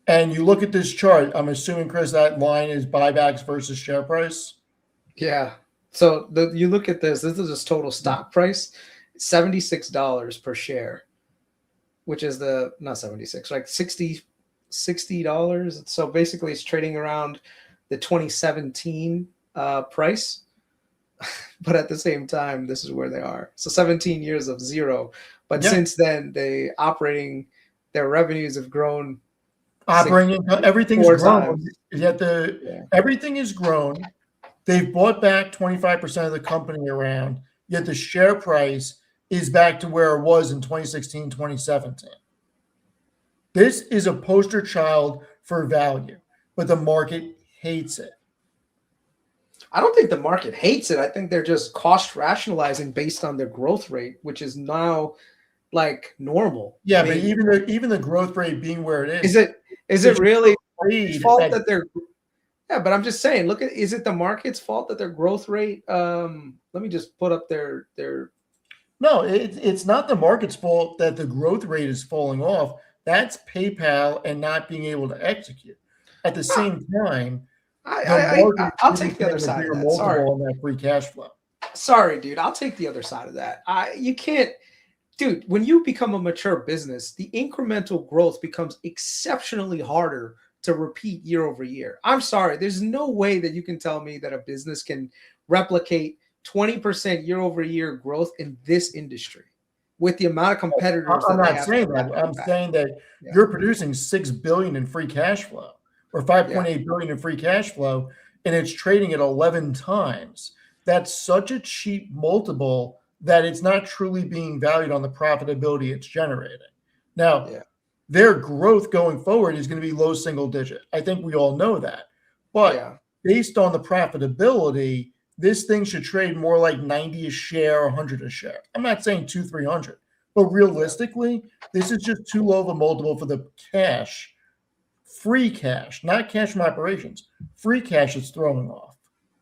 And you look at this chart, I'm assuming, Kris, that line is buybacks versus share price. Yeah. So you look at this is just total stock price, $76 per share, which is not 76, like $60. So basically it's trading around the 2017 price. But at the same time, this is where they are. So 17 years of zero. But since then, their revenues have grown. Everything's grown. Yet everything is grown. They've bought back 25% of the company around, yet the share price is back to where it was in 2016, 2017. This is a poster child for value, but the market hates it. I don't think the market hates it. I think they're just cost rationalizing based on their growth rate, which is now like normal. Yeah, but even the growth rate being where it is it really fault that they're? Yeah, but I'm just saying. Is it the market's fault that their growth rate? Let me just put up their. No, it's not the market's fault that the growth rate is falling off. That's PayPal and not being able to execute. At the same time, I'll take the other side of that. Sorry, on that free cash flow. Sorry, dude. I'll take the other side of that. You can't, dude. When you become a mature business, the incremental growth becomes exceptionally harder to repeat year over year. I'm sorry. There's no way that you can tell me that a business can replicate 20% year over year growth in this industry with the amount of competitors. I'm not saying that. I'm saying that you're producing $6 billion in free cash flow or $5.8 billion in free cash flow, and it's trading at 11 times. That's such a cheap multiple that it's not truly being valued on the profitability it's generating. Now, their growth going forward is going to be low single digit. I think we all know that. But based on the profitability, this thing should trade more like 90 a share, 100 a share. I'm not saying 200-300, but realistically, this is just too low of a multiple for the cash, free cash, not cash from operations, free cash is throwing off.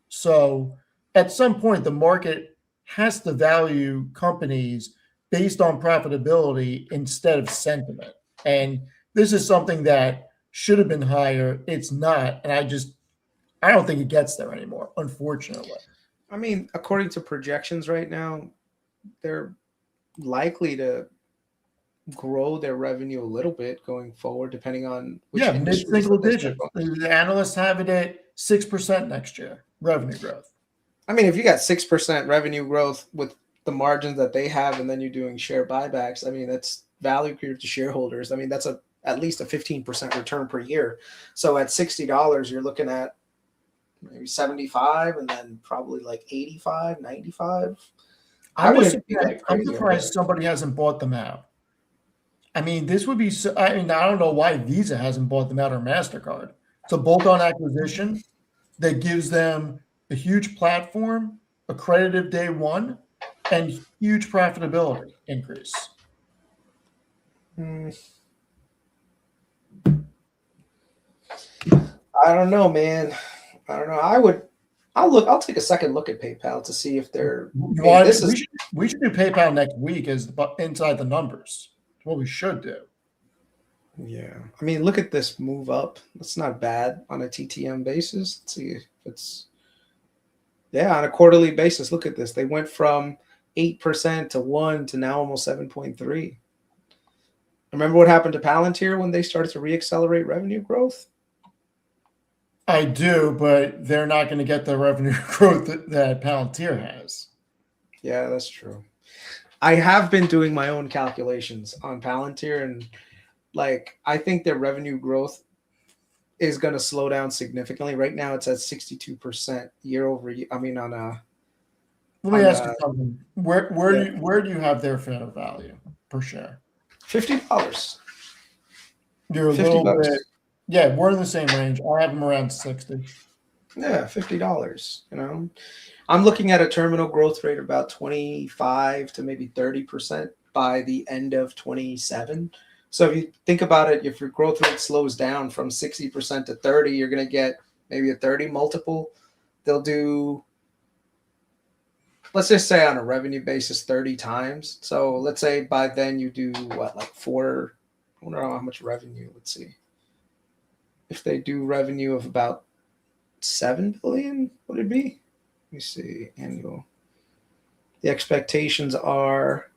So at some point, the market has to value companies based on profitability instead of sentiment. And this is something that should have been higher. It's not. And I don't think it gets there anymore, unfortunately. I mean, according to projections right now, they're likely to grow their revenue a little bit going forward, depending on which mid-single digit. The analysts have it at 6% next year, revenue growth. I mean, if you got 6% revenue growth with the margins that they have, and then you're doing share buybacks, I mean, that's value created to shareholders. I mean, that's at least a 15% return per year. So at $60, you're looking at maybe 75 and then probably like 85, 95. I'm surprised somebody hasn't bought them out. I mean, this would be, I don't know why Visa hasn't bought them out or MasterCard. It's a bolt-on acquisition that gives them a huge platform, accredited day one, and huge profitability increase. I don't know, man. I don't know. I'll take a second look at PayPal to see if they're. We should do PayPal next week as inside the numbers. That's what we should do. Yeah. I mean, look at this move up. That's not bad on a TTM basis. Let's see if it's. Yeah, on a quarterly basis, look at this. They went from 8% to 1 to now almost 7.3. Remember what happened to Palantir when they started to reaccelerate revenue growth? I do, but they're not going to get the revenue growth that Palantir has. Yeah, that's true. I have been doing my own calculations on Palantir, and I think their revenue growth is going to slow down significantly. Right now, it's at 62% year over year. I mean, Let me on ask you the- something. Where do you have their fair value per share? $50. You're a 50 little bucks. bit. Yeah, we're in the same range. I have them around 60. Yeah, $50. You know, I'm looking at a terminal growth rate of about 25 to maybe 30% by the end of 27. So if you think about it, if your growth rate slows down from 60% to 30, you're going to get maybe a 30 multiple. They'll do, let's just say on a revenue basis, 30 times. So let's say by then you do what, like four, I wonder how much revenue, let's see. If they do revenue of about 7 billion, would it be? Let me see, annual. The expectations are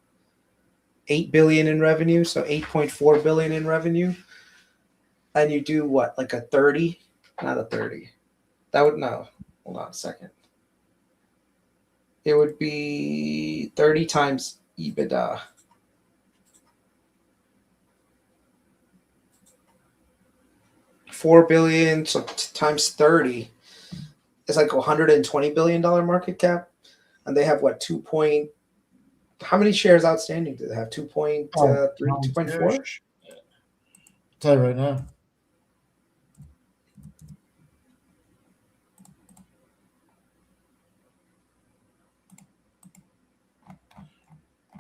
8 billion in revenue, so 8.4 billion in revenue. And you do what, like a 30? Not a 30. That would, no, hold on a second. It would be 30 times EBITDA. $4 billion, so times 30 is like $120 billion market cap. And they have what, how many shares outstanding do they have? 2.3, 2.4? Tell you right now.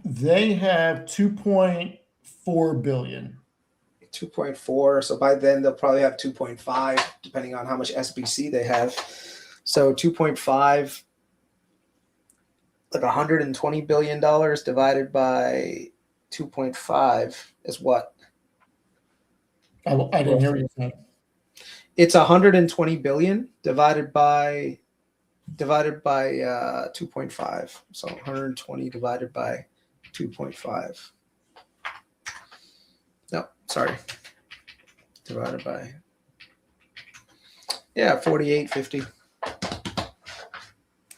They have 2.4 billion. 2.4. So by then they'll probably have 2.5, depending on how much SBC they have. So 2.5, like $120 billion divided by 2.5 is what? I didn't hear what you said. It's 120 billion divided by 2.5. So 120 divided by 2.5. No, sorry. Divided by 48.50.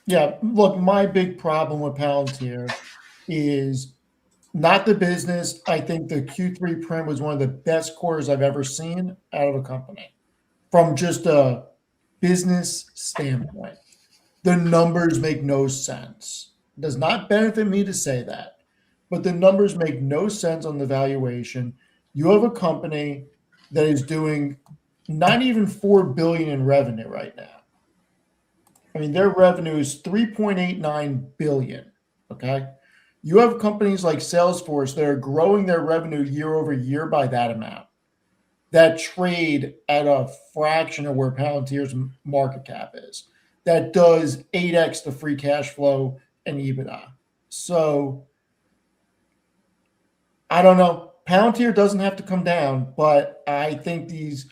Yeah, look, my big problem with Palantir is not the business. I think the Q3 print was one of the best quarters I've ever seen out of a company from just a business standpoint. The numbers make no sense. It does not benefit me to say that, but the numbers make no sense on the valuation. You have a company that is doing not even 4 billion in revenue right now. I mean, their revenue is 3.89 billion. Okay. You have companies like Salesforce that are growing their revenue year over year by that amount, that trade at a fraction of where Palantir's market cap is, that does 8x the free cash flow and EBITDA. So I don't know. Palantir doesn't have to come down, but I think these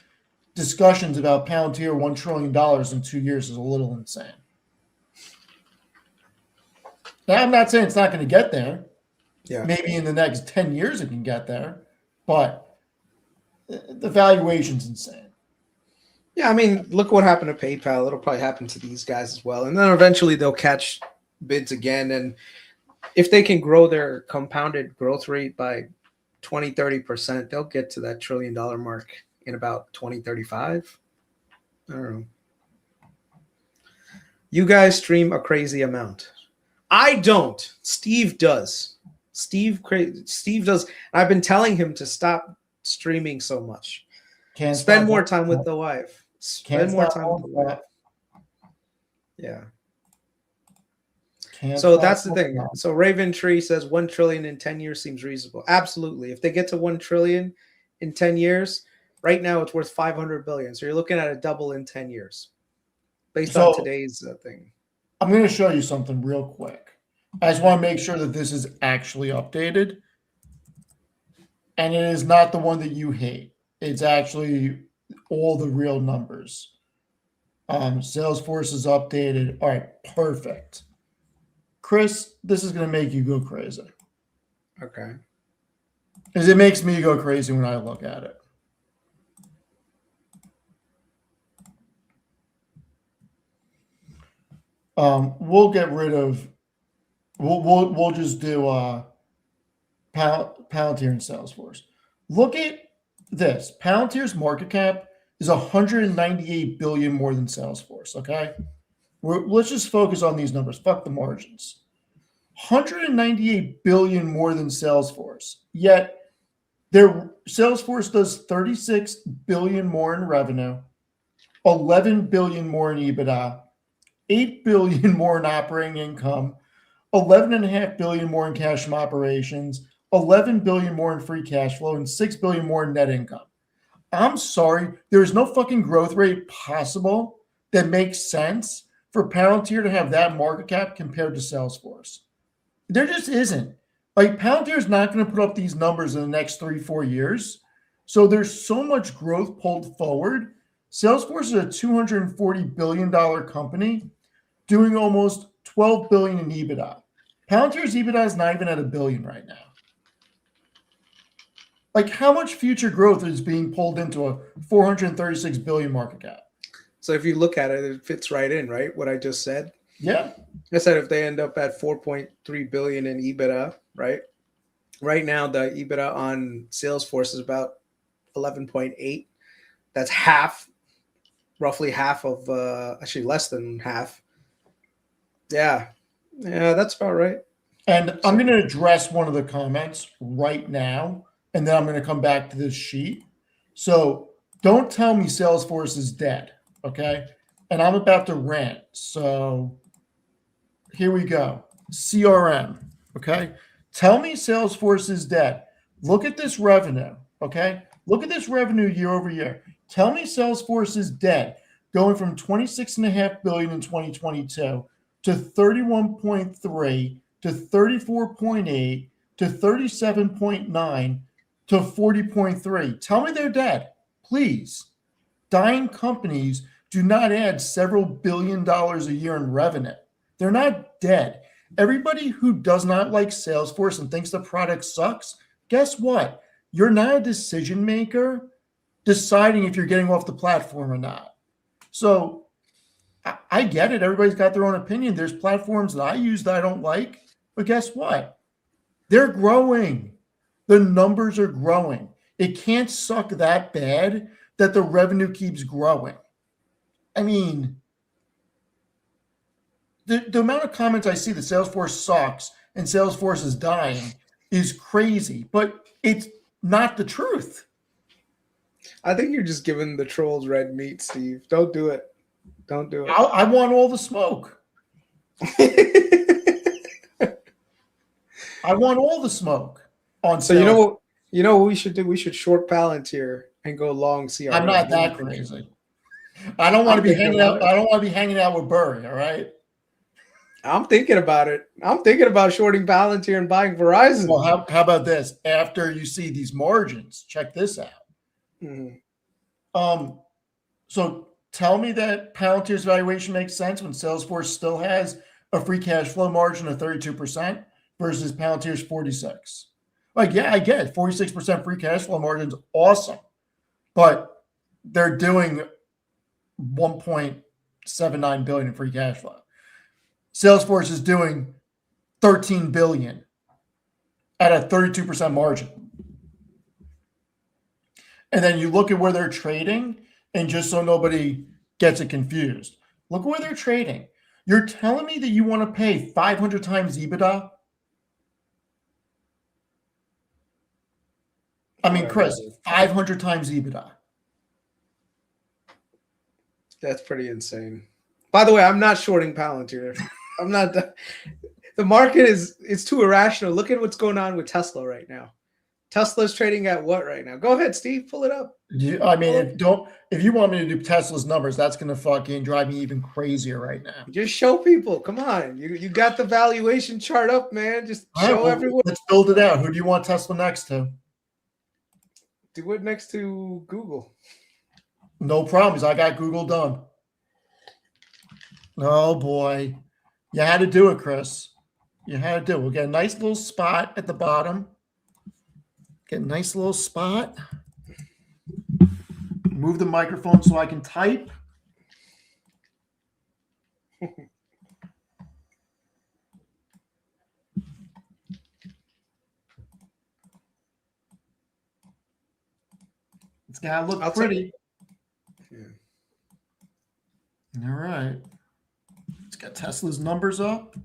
discussions about Palantir $1 trillion in 2 years is a little insane. Now, I'm not saying it's not going to get there. Yeah. Maybe in the next 10 years it can get there, but the valuation's insane. Yeah, I mean, look what happened to PayPal. It'll probably happen to these guys as well. And then eventually they'll catch bids again. And if they can grow their compounded growth rate by 20, 30%, they'll get to that $1 trillion mark in about 2035. I don't know. You guys stream a crazy amount. I don't. Steve does. Steve does. I've been telling him to stop streaming so much. Spend more time with the wife. Spend more time with the wife. Yeah. So that's the thing. So Raven Tree says 1 trillion in 10 years seems reasonable. Absolutely. If they get to 1 trillion in 10 years, right now it's worth 500 billion. So you're looking at a double in 10 years based on today's thing. I'm going to show you something real quick. I just want to make sure that this is actually updated. And it is not the one that you hate. It's actually all the real numbers. Salesforce is updated. All right, perfect. Kris, this is going to make you go crazy. Okay. Because it makes me go crazy when I look at it. We'll get rid of. We'll just do Palantir and Salesforce. Look at this. Palantir's market cap is 198 billion more than Salesforce. Okay, let's just focus on these numbers. Fuck the margins. 198 billion more than Salesforce. Yet their Salesforce does 36 billion more in revenue, 11 billion more in EBITDA, 8 billion more in operating income, 11.5 billion more in cash from operations, 11 billion more in free cash flow, and 6 billion more in net income. I'm sorry, there is no fucking growth rate possible that makes sense for Palantir to have that market cap compared to Salesforce. There just isn't. Like, Palantir is not going to put up these numbers in the next 3-4 years. So there's so much growth pulled forward. Salesforce is a $240 billion company doing almost 12 billion in EBITDA. Palantir's EBITDA is not even at $1 billion right now. Like, how much future growth is being pulled into a 436 billion market cap? So if you look at it, it fits right in, right? What I just said. Yeah. I said if they end up at 4.3 billion in EBITDA, right? Right now, the EBITDA on Salesforce is about 11.8. That's half, roughly half of, actually less than half. Yeah, that's about right. And I'm going to address one of the comments right now, and then I'm going to come back to this sheet. So don't tell me Salesforce is dead, okay? And I'm about to rant. So here we go. CRM, okay? Tell me Salesforce is dead. Look at this revenue, okay? Look at this revenue year over year. Tell me Salesforce is dead, going from 26.5 billion in 2022 to 31.3 to 34.8 to 37.9 to 40.3. Tell me they're dead, please. Dying companies do not add several $billion a year in revenue. They're not dead. Everybody who does not like Salesforce and thinks the product sucks, guess what? You're not a decision maker deciding if you're getting off the platform or not. So I get it. Everybody's got their own opinion. There's platforms that I use that I don't like, but guess what? They're growing. The numbers are growing. It can't suck that bad that the revenue keeps growing. I mean, the amount of comments I see that Salesforce sucks and Salesforce is dying is crazy, but it's not the truth. I think you're just giving the trolls red meat, Steve. Don't do it. Don't do it. I want all the smoke. I want all the smoke on. So you know what we should do? We should short Palantir and go long CRM. I'm not that crazy. I don't want to be hanging out. I don't want to be hanging out with Burry. All right. I'm thinking about it. I'm thinking about shorting Palantir and buying Verizon. Well, how about this? After you see these margins, check this out. Mm-hmm. So tell me that Palantir's valuation makes sense when Salesforce still has a free cash flow margin of 32% versus Palantir's 46%. Like, yeah, I get it. 46% free cash flow margin is awesome, but they're doing 1.79 billion in free cash flow. Salesforce is doing 13 billion at a 32% margin. And then you look at where they're trading, and just so nobody gets it confused, look where they're trading. You're telling me that you want to pay 500 times EBITDA? I mean, Kris, 500 times EBITDA. That's pretty insane. By the way, I'm not shorting Palantir. I'm not. The market is too irrational. Look at what's going on with Tesla right now. Tesla's trading at what right now? Go ahead, Steve. Pull it up. I mean, if you want me to do Tesla's numbers, that's going to fucking drive me even crazier right now. Just show people. Come on. You got the valuation chart up, man. Just show everyone. Let's build it out. Who do you want Tesla next to? Do it next to Google. No problems. I got Google done. Oh, boy. You had to do it, Kris. You had to do it. We'll get a nice little spot at the bottom. Get a nice little spot. Move the microphone so I can type. It's got to look pretty. Yeah. All right. It's got Tesla's numbers up.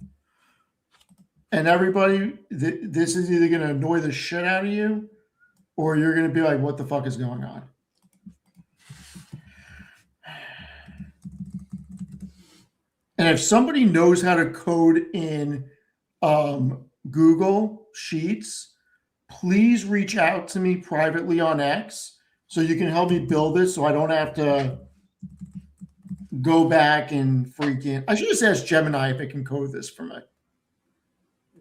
And everybody, this is either going to annoy the shit out of you, or you're going to be like, what the fuck is going on? And if somebody knows how to code in Google Sheets, please reach out to me privately on X so you can help me build it so I don't have to go back and freaking. I should just ask Gemini if it can code this for me.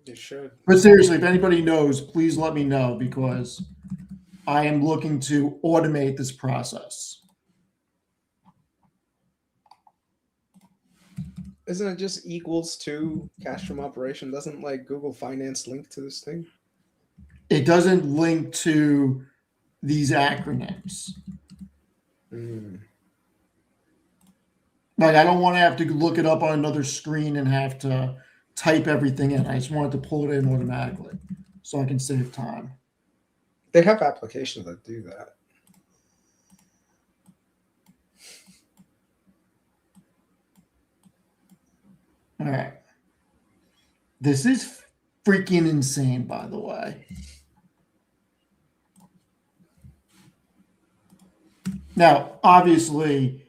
You should. But seriously, if anybody knows, please let me know because I am looking to automate this process. Isn't it just equals to cash from operation? Doesn't like Google Finance link to this thing? It doesn't link to these acronyms. Like I don't want to have to look it up on another screen and have to type everything in. I just wanted to pull it in automatically so I can save time. They have applications that do that. All right. This is freaking insane, by the way. Now, obviously,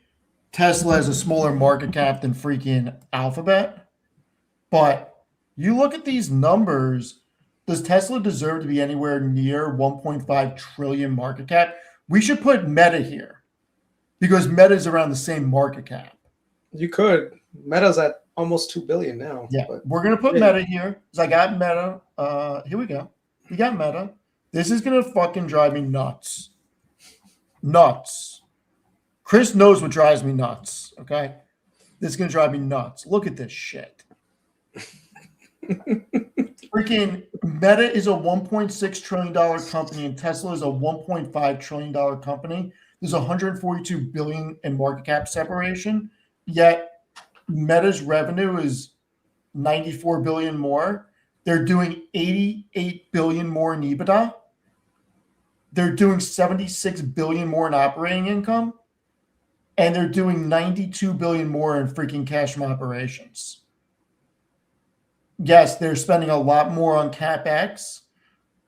Tesla has a smaller market cap than freaking Alphabet, but you look at these numbers, does Tesla deserve to be anywhere near 1.5 trillion market cap? We should put Meta here because Meta is around the same market cap. You could. Meta's at almost 2 billion now. Yeah, but we're going to put Meta here because I got Meta. Here we go. We got Meta. This is going to fucking drive me nuts. Nuts. Kris knows what drives me nuts, okay? This is going to drive me nuts. Look at this shit. Freaking Meta is a $1.6 trillion company and Tesla is a $1.5 trillion company. There's 142 billion in market cap separation, yet Meta's revenue is 94 billion more. They're doing 88 billion more in EBITDA. They're doing 76 billion more in operating income. And they're doing 92 billion more in freaking cash from operations. Yes, they're spending a lot more on CapEx.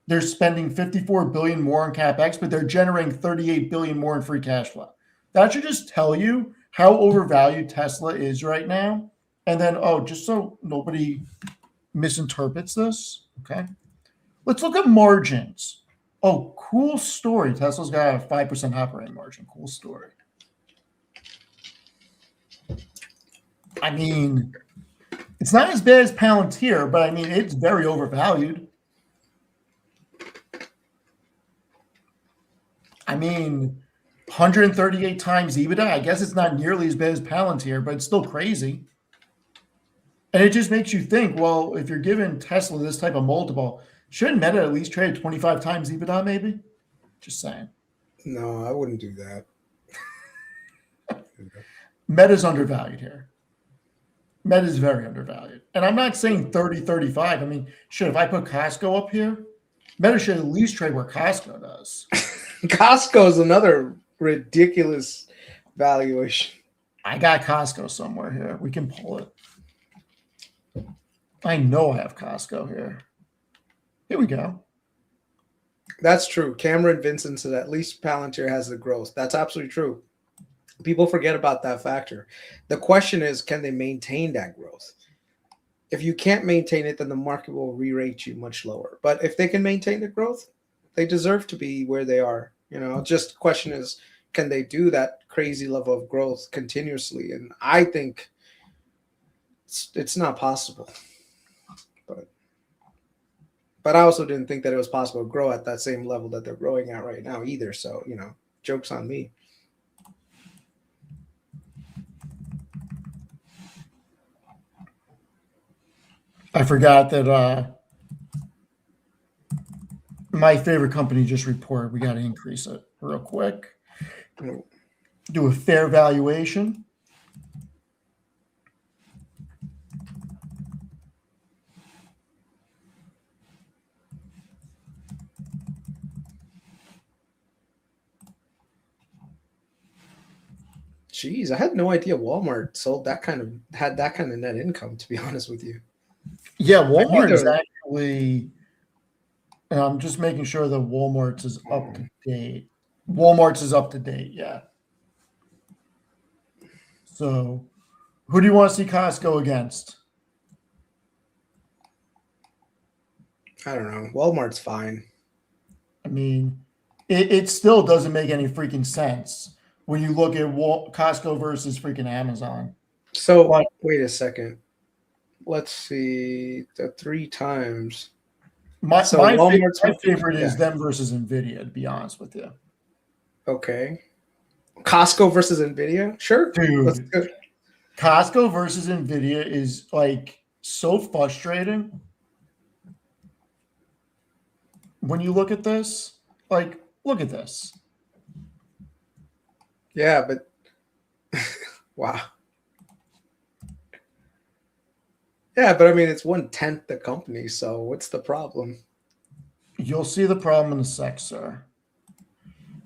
They're spending 54 billion more on CapEx, but they're generating 38 billion more in free cash flow. That should just tell you how overvalued Tesla is right now. And then, just so nobody misinterprets this, okay? Let's look at margins. Oh, cool story. Tesla's got a 5% operating margin. Cool story. I mean, it's not as bad as Palantir, but I mean, it's very overvalued. I mean, 138 times EBITDA. I guess it's not nearly as bad as Palantir, but it's still crazy. And it just makes you think, well, if you're giving Tesla this type of multiple, shouldn't Meta at least trade 25 times EBITDA maybe? Just saying. No, I wouldn't do that. Meta's undervalued here. Meta is very undervalued. And I'm not saying 30, 35. I mean, shit, if I put Costco up here, Meta should at least trade where Costco does. Costco is another ridiculous valuation. I got Costco somewhere here. We can pull it. I know I have Costco here. Here we go. That's true. Cameron Vincent said at least Palantir has the growth. That's absolutely true. People forget about that factor. The question is, can they maintain that growth? If you can't maintain it, then the market will re-rate you much lower. But if they can maintain the growth, they deserve to be where they are. You know, just the question is, can they do that crazy level of growth continuously? And I think it's not possible. But I also didn't think that it was possible to grow at that same level that they're growing at right now either. So, you know, joke's on me. I forgot that my favorite company just reported. We got to increase it real quick. Do a fair valuation. Jeez, I had no idea Walmart had that kind of net income, to be honest with you. Yeah, Walmart is Neither. actually. And I'm just making sure that Walmart's is up to date. Walmart's is up to date, yeah. So, who do you want to see Costco against? I don't know. Walmart's fine. I mean, it still doesn't make any freaking sense when you look at Costco versus freaking Amazon. So But wait a second. Let's see the 3 times. my So my, fa- Walmart's my favorite yeah. is them versus Nvidia. To be honest with you, Okay. Costco versus Nvidia. Sure. Let's dude, go. Costco versus Nvidia is like so frustrating when you look at this. Like, look at this. Yeah, but wow. Yeah, but I mean it's 1/10 the company, so what's the problem? You'll see the problem in a sec, sir.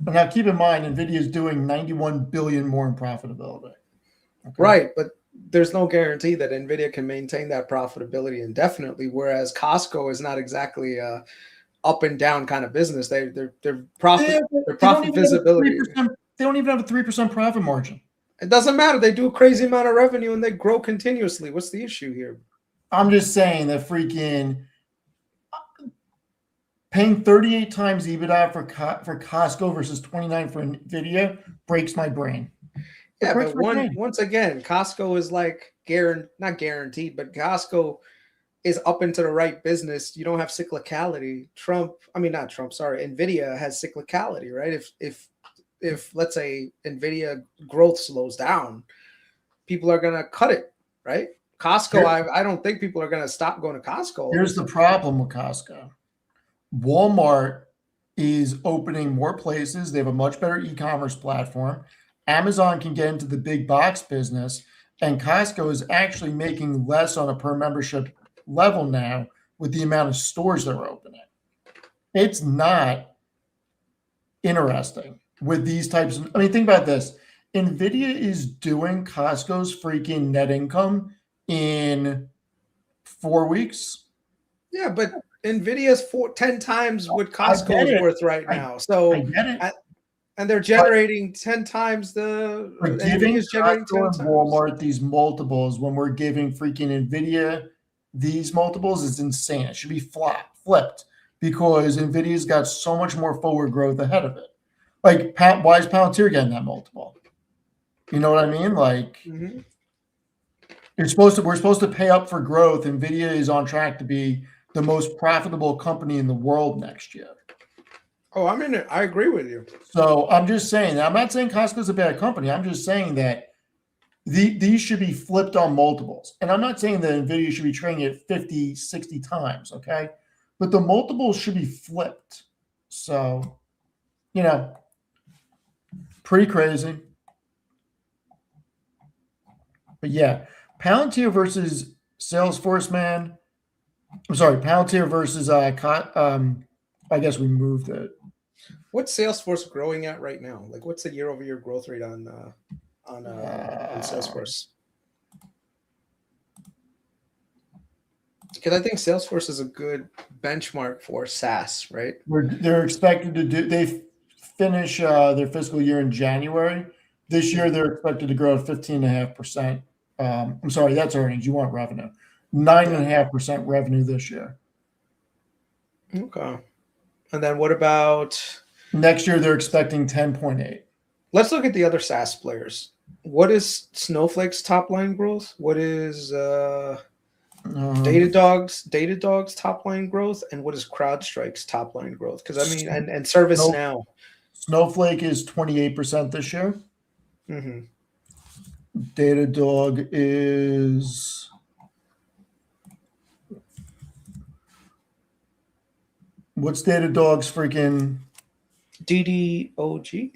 But now keep in mind, Nvidia is doing 91 billion more in profitability. Okay? Right, but there's no guarantee that Nvidia can maintain that profitability indefinitely, whereas Costco is not exactly a up and down kind of business. Their profit their They don't profit even have a three visibility. percent. They don't even have a 3% profit margin. It doesn't matter. They do a crazy amount of revenue and they grow continuously. What's the issue here? I'm just saying that freaking paying 38 times EBITDA for Costco versus 29 for Nvidia breaks my brain. It Yeah, breaks but my brain. once again, Costco is like not guaranteed, but Costco is up into the right business. You don't have cyclicality. Not Trump, sorry, Nvidia has cyclicality, right? If let's say Nvidia growth slows down, people are gonna cut it, right? Costco, Here- I don't think people are gonna stop going to Costco all of a Here's the sudden. problem with Costco. Walmart is opening more places. They have a much better e-commerce platform. Amazon can get into the big box business, and Costco is actually making less on a per membership level now with the amount of stores they're opening. It's not interesting with these types of. I mean, think about this. Nvidia is doing Costco's freaking net income in 4 weeks. Yeah, but Nvidia's 10 times what I get Costco's it. worth right I, now. I So get it. and they're But generating 10 times the we're giving Nvidia's generating 10 Costco and times. Walmart these multiples when we're giving freaking Nvidia these multiples is insane. It should be flipped because Nvidia's got so much more forward growth ahead of it. Like, why is Palantir getting that multiple? You know what I mean? Like, Mm-hmm. we're supposed to pay up for growth. Nvidia is on track to be the most profitable company in the world next year. Oh, I agree with you. So I'm just saying that. I'm not saying Costco's a bad company. I'm just saying that these should be flipped on multiples. And I'm not saying that Nvidia should be trading at 50, 60 times, okay? But the multiples should be flipped. So, pretty crazy. But yeah, Palantir versus Salesforce, man. I'm sorry, Palantir versus I guess we moved it. What's Salesforce growing at right now? Like, what's the year-over-year growth rate on Salesforce? Because I think Salesforce is a good benchmark for SaaS, right? They're expected to do. They finish their fiscal year in January. This year, they're expected to grow at 15.5%. I'm sorry, that's earnings. You want revenue? 9.5% revenue this year. Okay. And then what about Next year? They're expecting 10.8. let's look at the other SaaS players. What is Snowflake's top line growth? What is Datadog's top line growth, and what is CrowdStrike's top line growth? Because I mean, and ServiceNow. Snowflake is 28% this year. Mm-hmm. Datadog is what's Datadog's freaking? DDOG.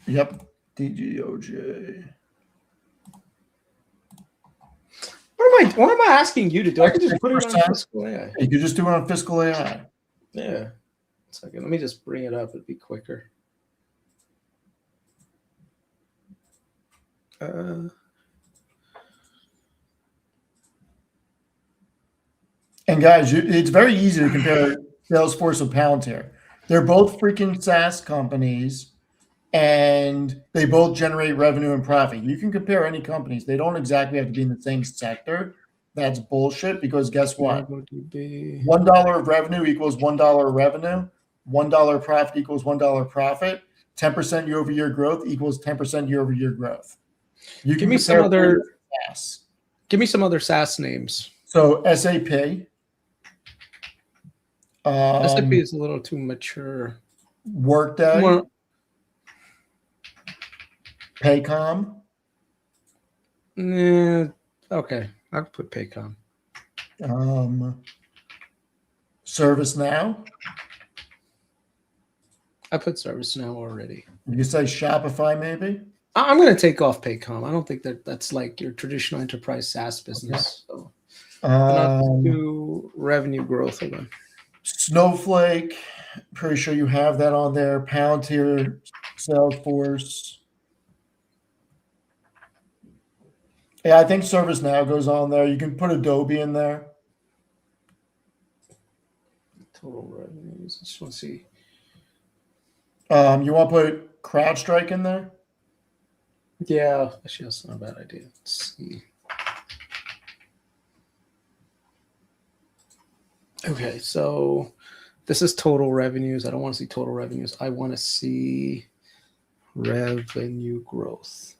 Yep, DGOJ. What am I asking you to do? I can just put it on 6%. Fiscal AI. You could just do it on Fiscal AI. Yeah. Second, let me just bring it up. It'd be quicker. And guys, it's very easy to compare Salesforce with Palantir. They're both freaking SaaS companies, and they both generate revenue and profit. You can compare any companies. They don't exactly have to be in the same sector. That's bullshit because guess what? $1 of revenue equals $1 of revenue. $1 profit equals $1 profit. 10% year-over-year growth equals 10% year-over-year growth. You Give me some other SaaS. Give me some other SaaS names. So SAP. SAP is a little too mature. Workday. Paycom. Okay, I'll put Paycom. ServiceNow. I put ServiceNow already. You say Shopify, maybe? I'm going to take off Paycom. I don't think that's like your traditional enterprise SaaS business. So do revenue growth again. Snowflake. Pretty sure you have that on there. Palantir, Salesforce. Yeah, I think ServiceNow goes on there. You can put Adobe in there. Total revenues. I just want to see. You want to put CrowdStrike in there? Yeah, actually, that's not a bad idea. Let's see. Okay, so this is total revenues. I don't want to see total revenues. I want to see revenue growth.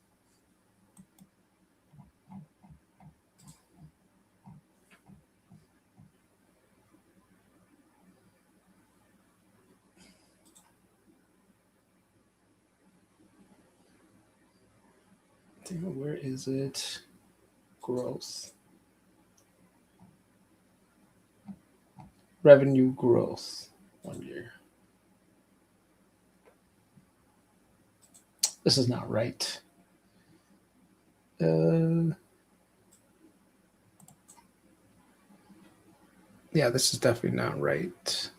Where is it? Growth. Revenue growth 1 year. This is not right. Yeah, this is definitely not right.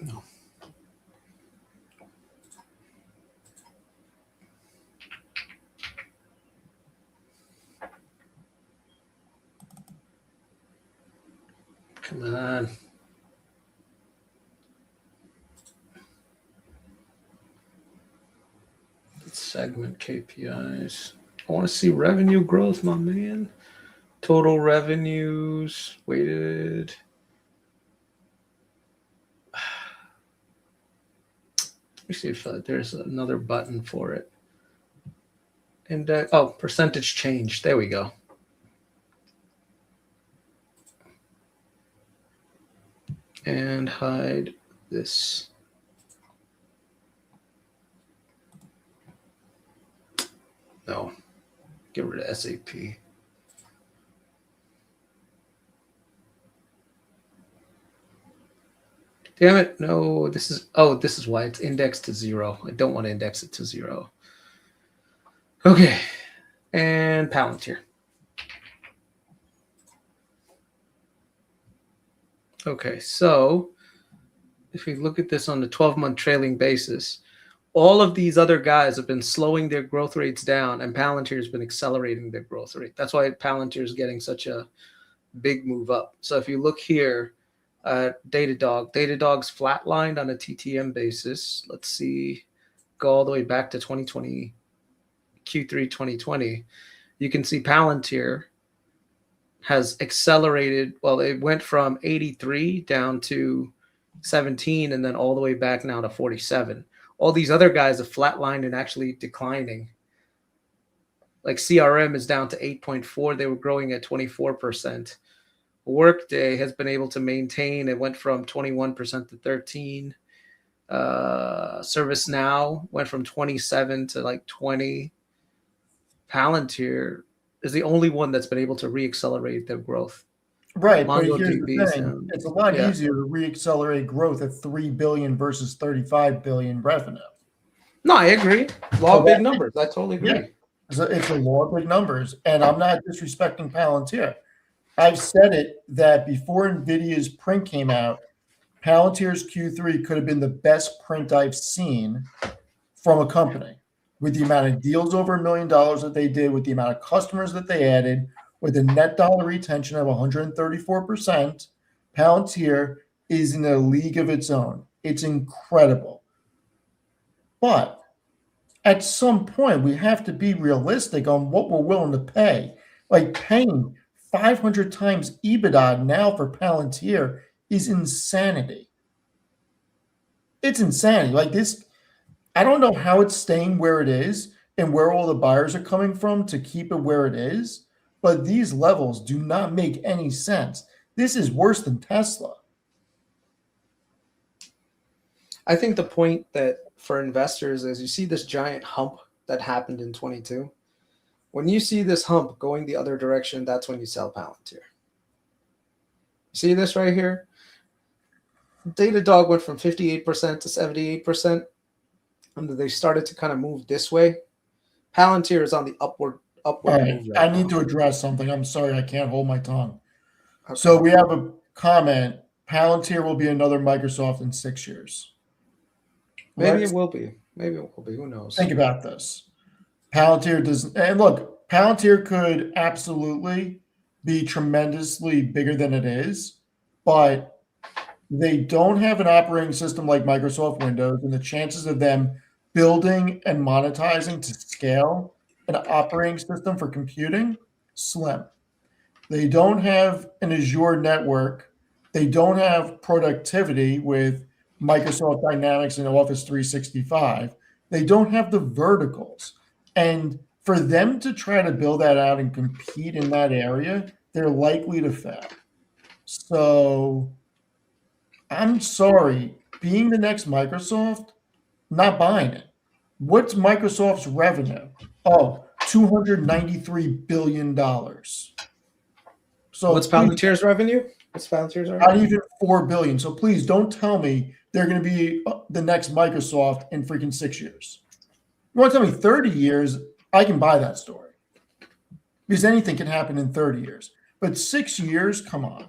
No. Come on. Segment KPIs. I want to see revenue growth, my man. Total revenues, weighted. Let me see if there's another button for it. Index. Oh, percentage change. There we go. And hide this. No. Get rid of SAP. Damn it. No, this is why it's indexed to 0. I don't want to index it to 0. Okay. And Palantir. Okay, so if we look at this on the 12-month trailing basis, all of these other guys have been slowing their growth rates down, and Palantir has been accelerating their growth rate. That's why Palantir is getting such a big move up. So if you look here at Datadog's flatlined on a TTM basis. Let's see, go all the way back to 2020, Q3 2020. You can see Palantir has accelerated. Well, it went from 83 down to 17 and then all the way back now to 47. All these other guys have flatlined and actually declining. Like CRM is down to 8.4. They were growing at 24%. Workday has been able to maintain. It went from 21% to 13. ServiceNow went from 27 to like 20. Palantir is the only one that's been able to reaccelerate their growth. Right, but here's the thing. It's a lot easier to reaccelerate growth at $3 billion versus $35 billion revenue. No, I agree. Law of big numbers. I totally agree. Yeah. It's a law of big numbers, and I'm not disrespecting Palantir. I've said it that before NVIDIA's print came out, Palantir's Q3 could have been the best print I've seen from a company. with the amount of deals over $1 million that they did, with the amount of customers that they added, with a net dollar retention of 134%, Palantir is in a league of its own. It's incredible. But at some point, we have to be realistic on what we're willing to pay. Like paying 500 times EBITDA now for Palantir is insanity. It's insanity. Like this, I don't know how it's staying where it is and where all the buyers are coming from to keep it where it is, but these levels do not make any sense. This is worse than Tesla. I think the point that for investors is you see this giant hump that happened in 22. When you see this hump going the other direction, that's when you sell Palantir. See this right here? Datadog went from 58% to 78%, and they started to kind of move this way. Palantir is on the upward All right, move I right need now. to address something. I'm sorry, I can't hold my tongue. Okay. So we have a comment. Palantir will be another Microsoft in 6 years. Maybe Let's it will be. Maybe it will be. Who knows? think about this. Palantir does, and look, Palantir could absolutely be tremendously bigger than it is, but they don't have an operating system like Microsoft Windows, and the chances of them building and monetizing to scale an operating system for computing, slim. They don't have an Azure network. They don't have productivity with Microsoft Dynamics and Office 365. They don't have the verticals. And for them to try to build that out and compete in that area, they're likely to fail. So I'm sorry, being the next Microsoft, not buying it. What's Microsoft's revenue? Oh, $293 billion. So What's please, Palantir's revenue? What's Palantir's not revenue? even $4 billion. So please don't tell me they're going to be the next Microsoft in freaking 6 years. You want to tell me 30 years, I can buy that story. Because anything can happen in 30 years. But 6 years, come on.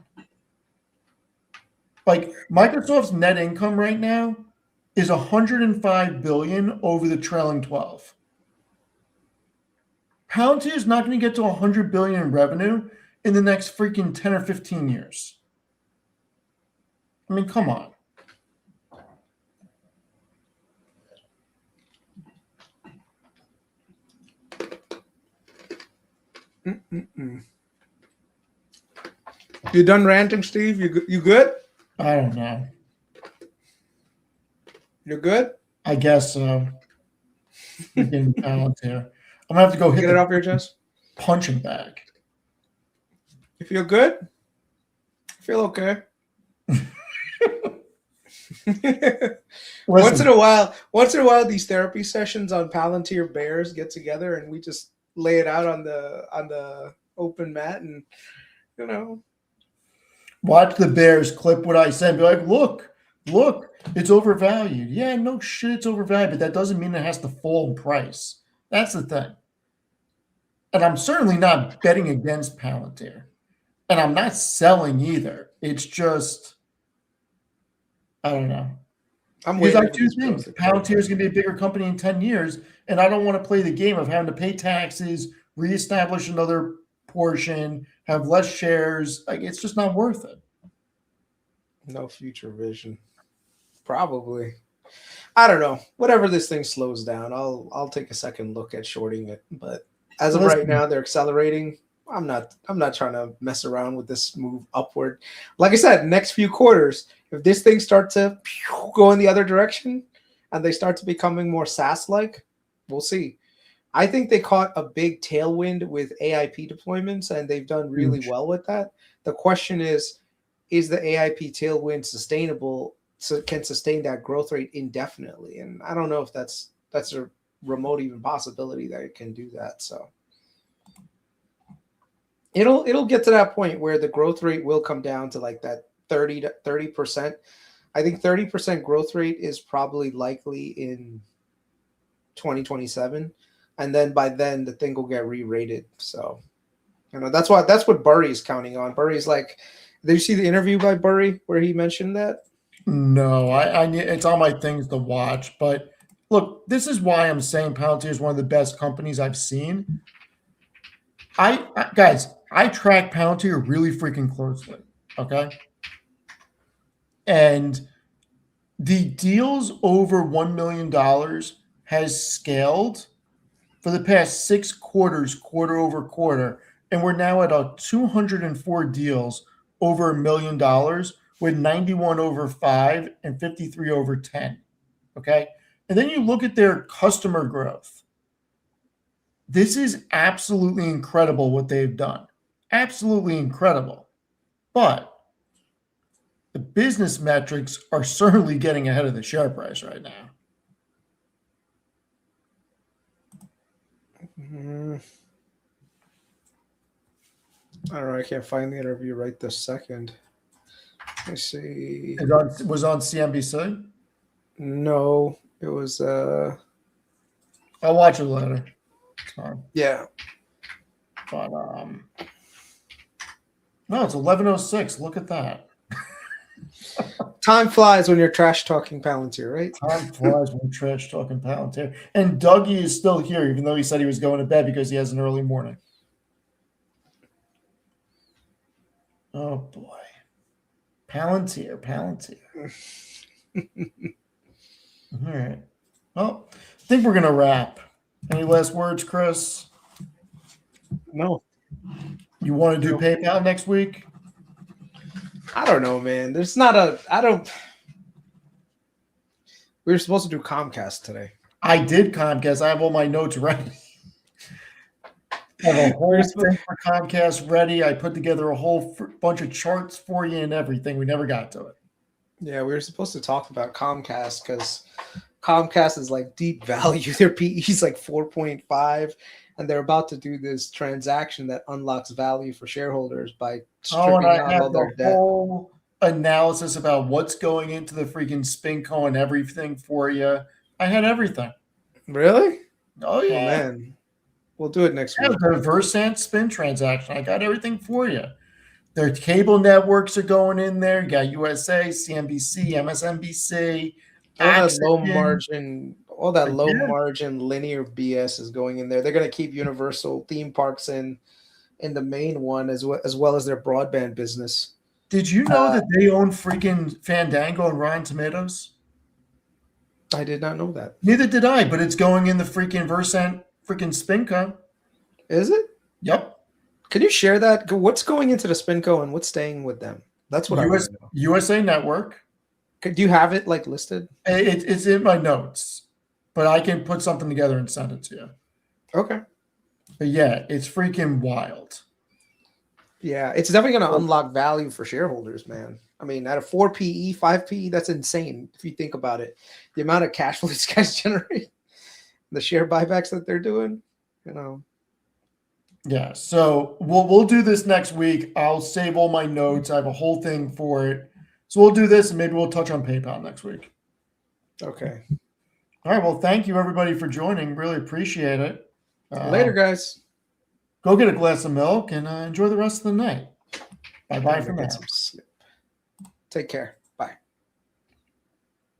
Like Microsoft's net income right now is 105 billion over the trailing 12. Palantir is not going to get to 100 billion in revenue in the next freaking 10 or 15 years. I mean, come on. You done ranting, Steve? You good? I don't know. You're good? I guess so. Freaking Palantir. I'm going to have to go hit Get it the off your chest. punching bag. You feel good? I feel okay. Once in a while, these therapy sessions on Palantir Bears get together and we just lay it out on the open mat and watch the Bears clip what I said. Be like, look, it's overvalued. Yeah, no shit, it's overvalued, but that doesn't mean it has to fall in price. That's the thing. And I'm certainly not betting against Palantir. And I'm not selling either. It's just, I don't know. Because I do think Palantir is going to be a bigger company in 10 years, and I don't want to play the game of having to pay taxes, reestablish another portion, have less shares. Like, it's just not worth it. No future vision. Probably. I don't know. Whatever this thing slows down, I'll take a second look at shorting it. But as of right now, they're accelerating. I'm not trying to mess around with this move upward. Like I said, next few quarters, if this thing starts to go in the other direction and they start to becoming more SaaS-like, we'll see. I think they caught a big tailwind with AIP deployments, and they've done really well with that. The question is the AIP tailwind sustainable? So can sustain that growth rate indefinitely? And I don't know if that's a remote even possibility that it can do that. So it'll get to that point where the growth rate will come down to like that 30%. I think 30% growth rate is probably likely in 2027. And then by then the thing will get re-rated. So, that's what Burry's counting on. Burry's like, did you see the interview by Burry where he mentioned that? No, I need, it's on my things to watch, but look, this is why I'm saying Palantir is one of the best companies I've seen. Guys, I track Palantir really freaking closely. Okay. And the deals over $1 million has scaled for the past 6 quarters, quarter over quarter. And we're now at 204 deals over $1 million with 91 over 5 and 53 over 10. Okay. And then you look at their customer growth. This is absolutely incredible what they've done. Absolutely incredible. But the business metrics are certainly getting ahead of the share price right now. I don't know. I can't find the interview right this second. Let me see. It was on CNBC? No, it was. I'll watch it later. It's fine. Yeah. But no, it's 11:06. Look at that. Time flies when you're trash talking Palantir, right? Time flies when trash talking Palantir. And Dougie is still here, even though he said he was going to bed because he has an early morning. Oh boy. Palantir. All right. Well, I think we're gonna wrap. Any last words, Kris? No. You want to do PayPal next week? I don't know, man. There's not a. I don't. We were supposed to do Comcast today. I did Comcast. I have all my notes ready. I have a whole thing for Comcast ready. I put together a whole bunch of charts for you and everything. We never got to it. Yeah, we were supposed to talk about Comcast because Comcast is like deep value. Their PE is like 4.5, and they're about to do this transaction that unlocks value for shareholders by stripping out all their debt. Whole analysis about what's going into the freaking SpinCo and everything for you. I had everything. Really? Oh yeah, man. We'll do it next week. The Versant spin transaction. I got everything for you. Their cable networks are going in there. You got USA, CNBC, MSNBC. All that low margin linear BS is going in there. They're going to keep Universal theme parks in the main one as well as their broadband business. Did you know that they own freaking Fandango and Rotten Tomatoes? I did not know that. Neither did I, but it's going in the freaking Versant freaking SpinCo. Is it? Yep. Can you share that? What's going into the SpinCo and what's staying with them? That's what I want to know. USA Network. Do you have it like listed? It's in my notes, but I can put something together and send it to you. Okay. But yeah, it's freaking wild. Yeah, it's definitely going to unlock value for shareholders, man. I mean, at a 4 PE, 5 PE, that's insane if you think about it. The amount of cash flow these guys generate, the share buybacks that they're doing, you know. Yeah, so we'll do this next week. I'll save all my notes. I have a whole thing for it. So we'll do this, and maybe we'll touch on PayPal next week. Okay. All right. Well, thank you, everybody, for joining. Really appreciate it. Later, guys. Go get a glass of milk and enjoy the rest of the night. Bye-bye for now. Take care.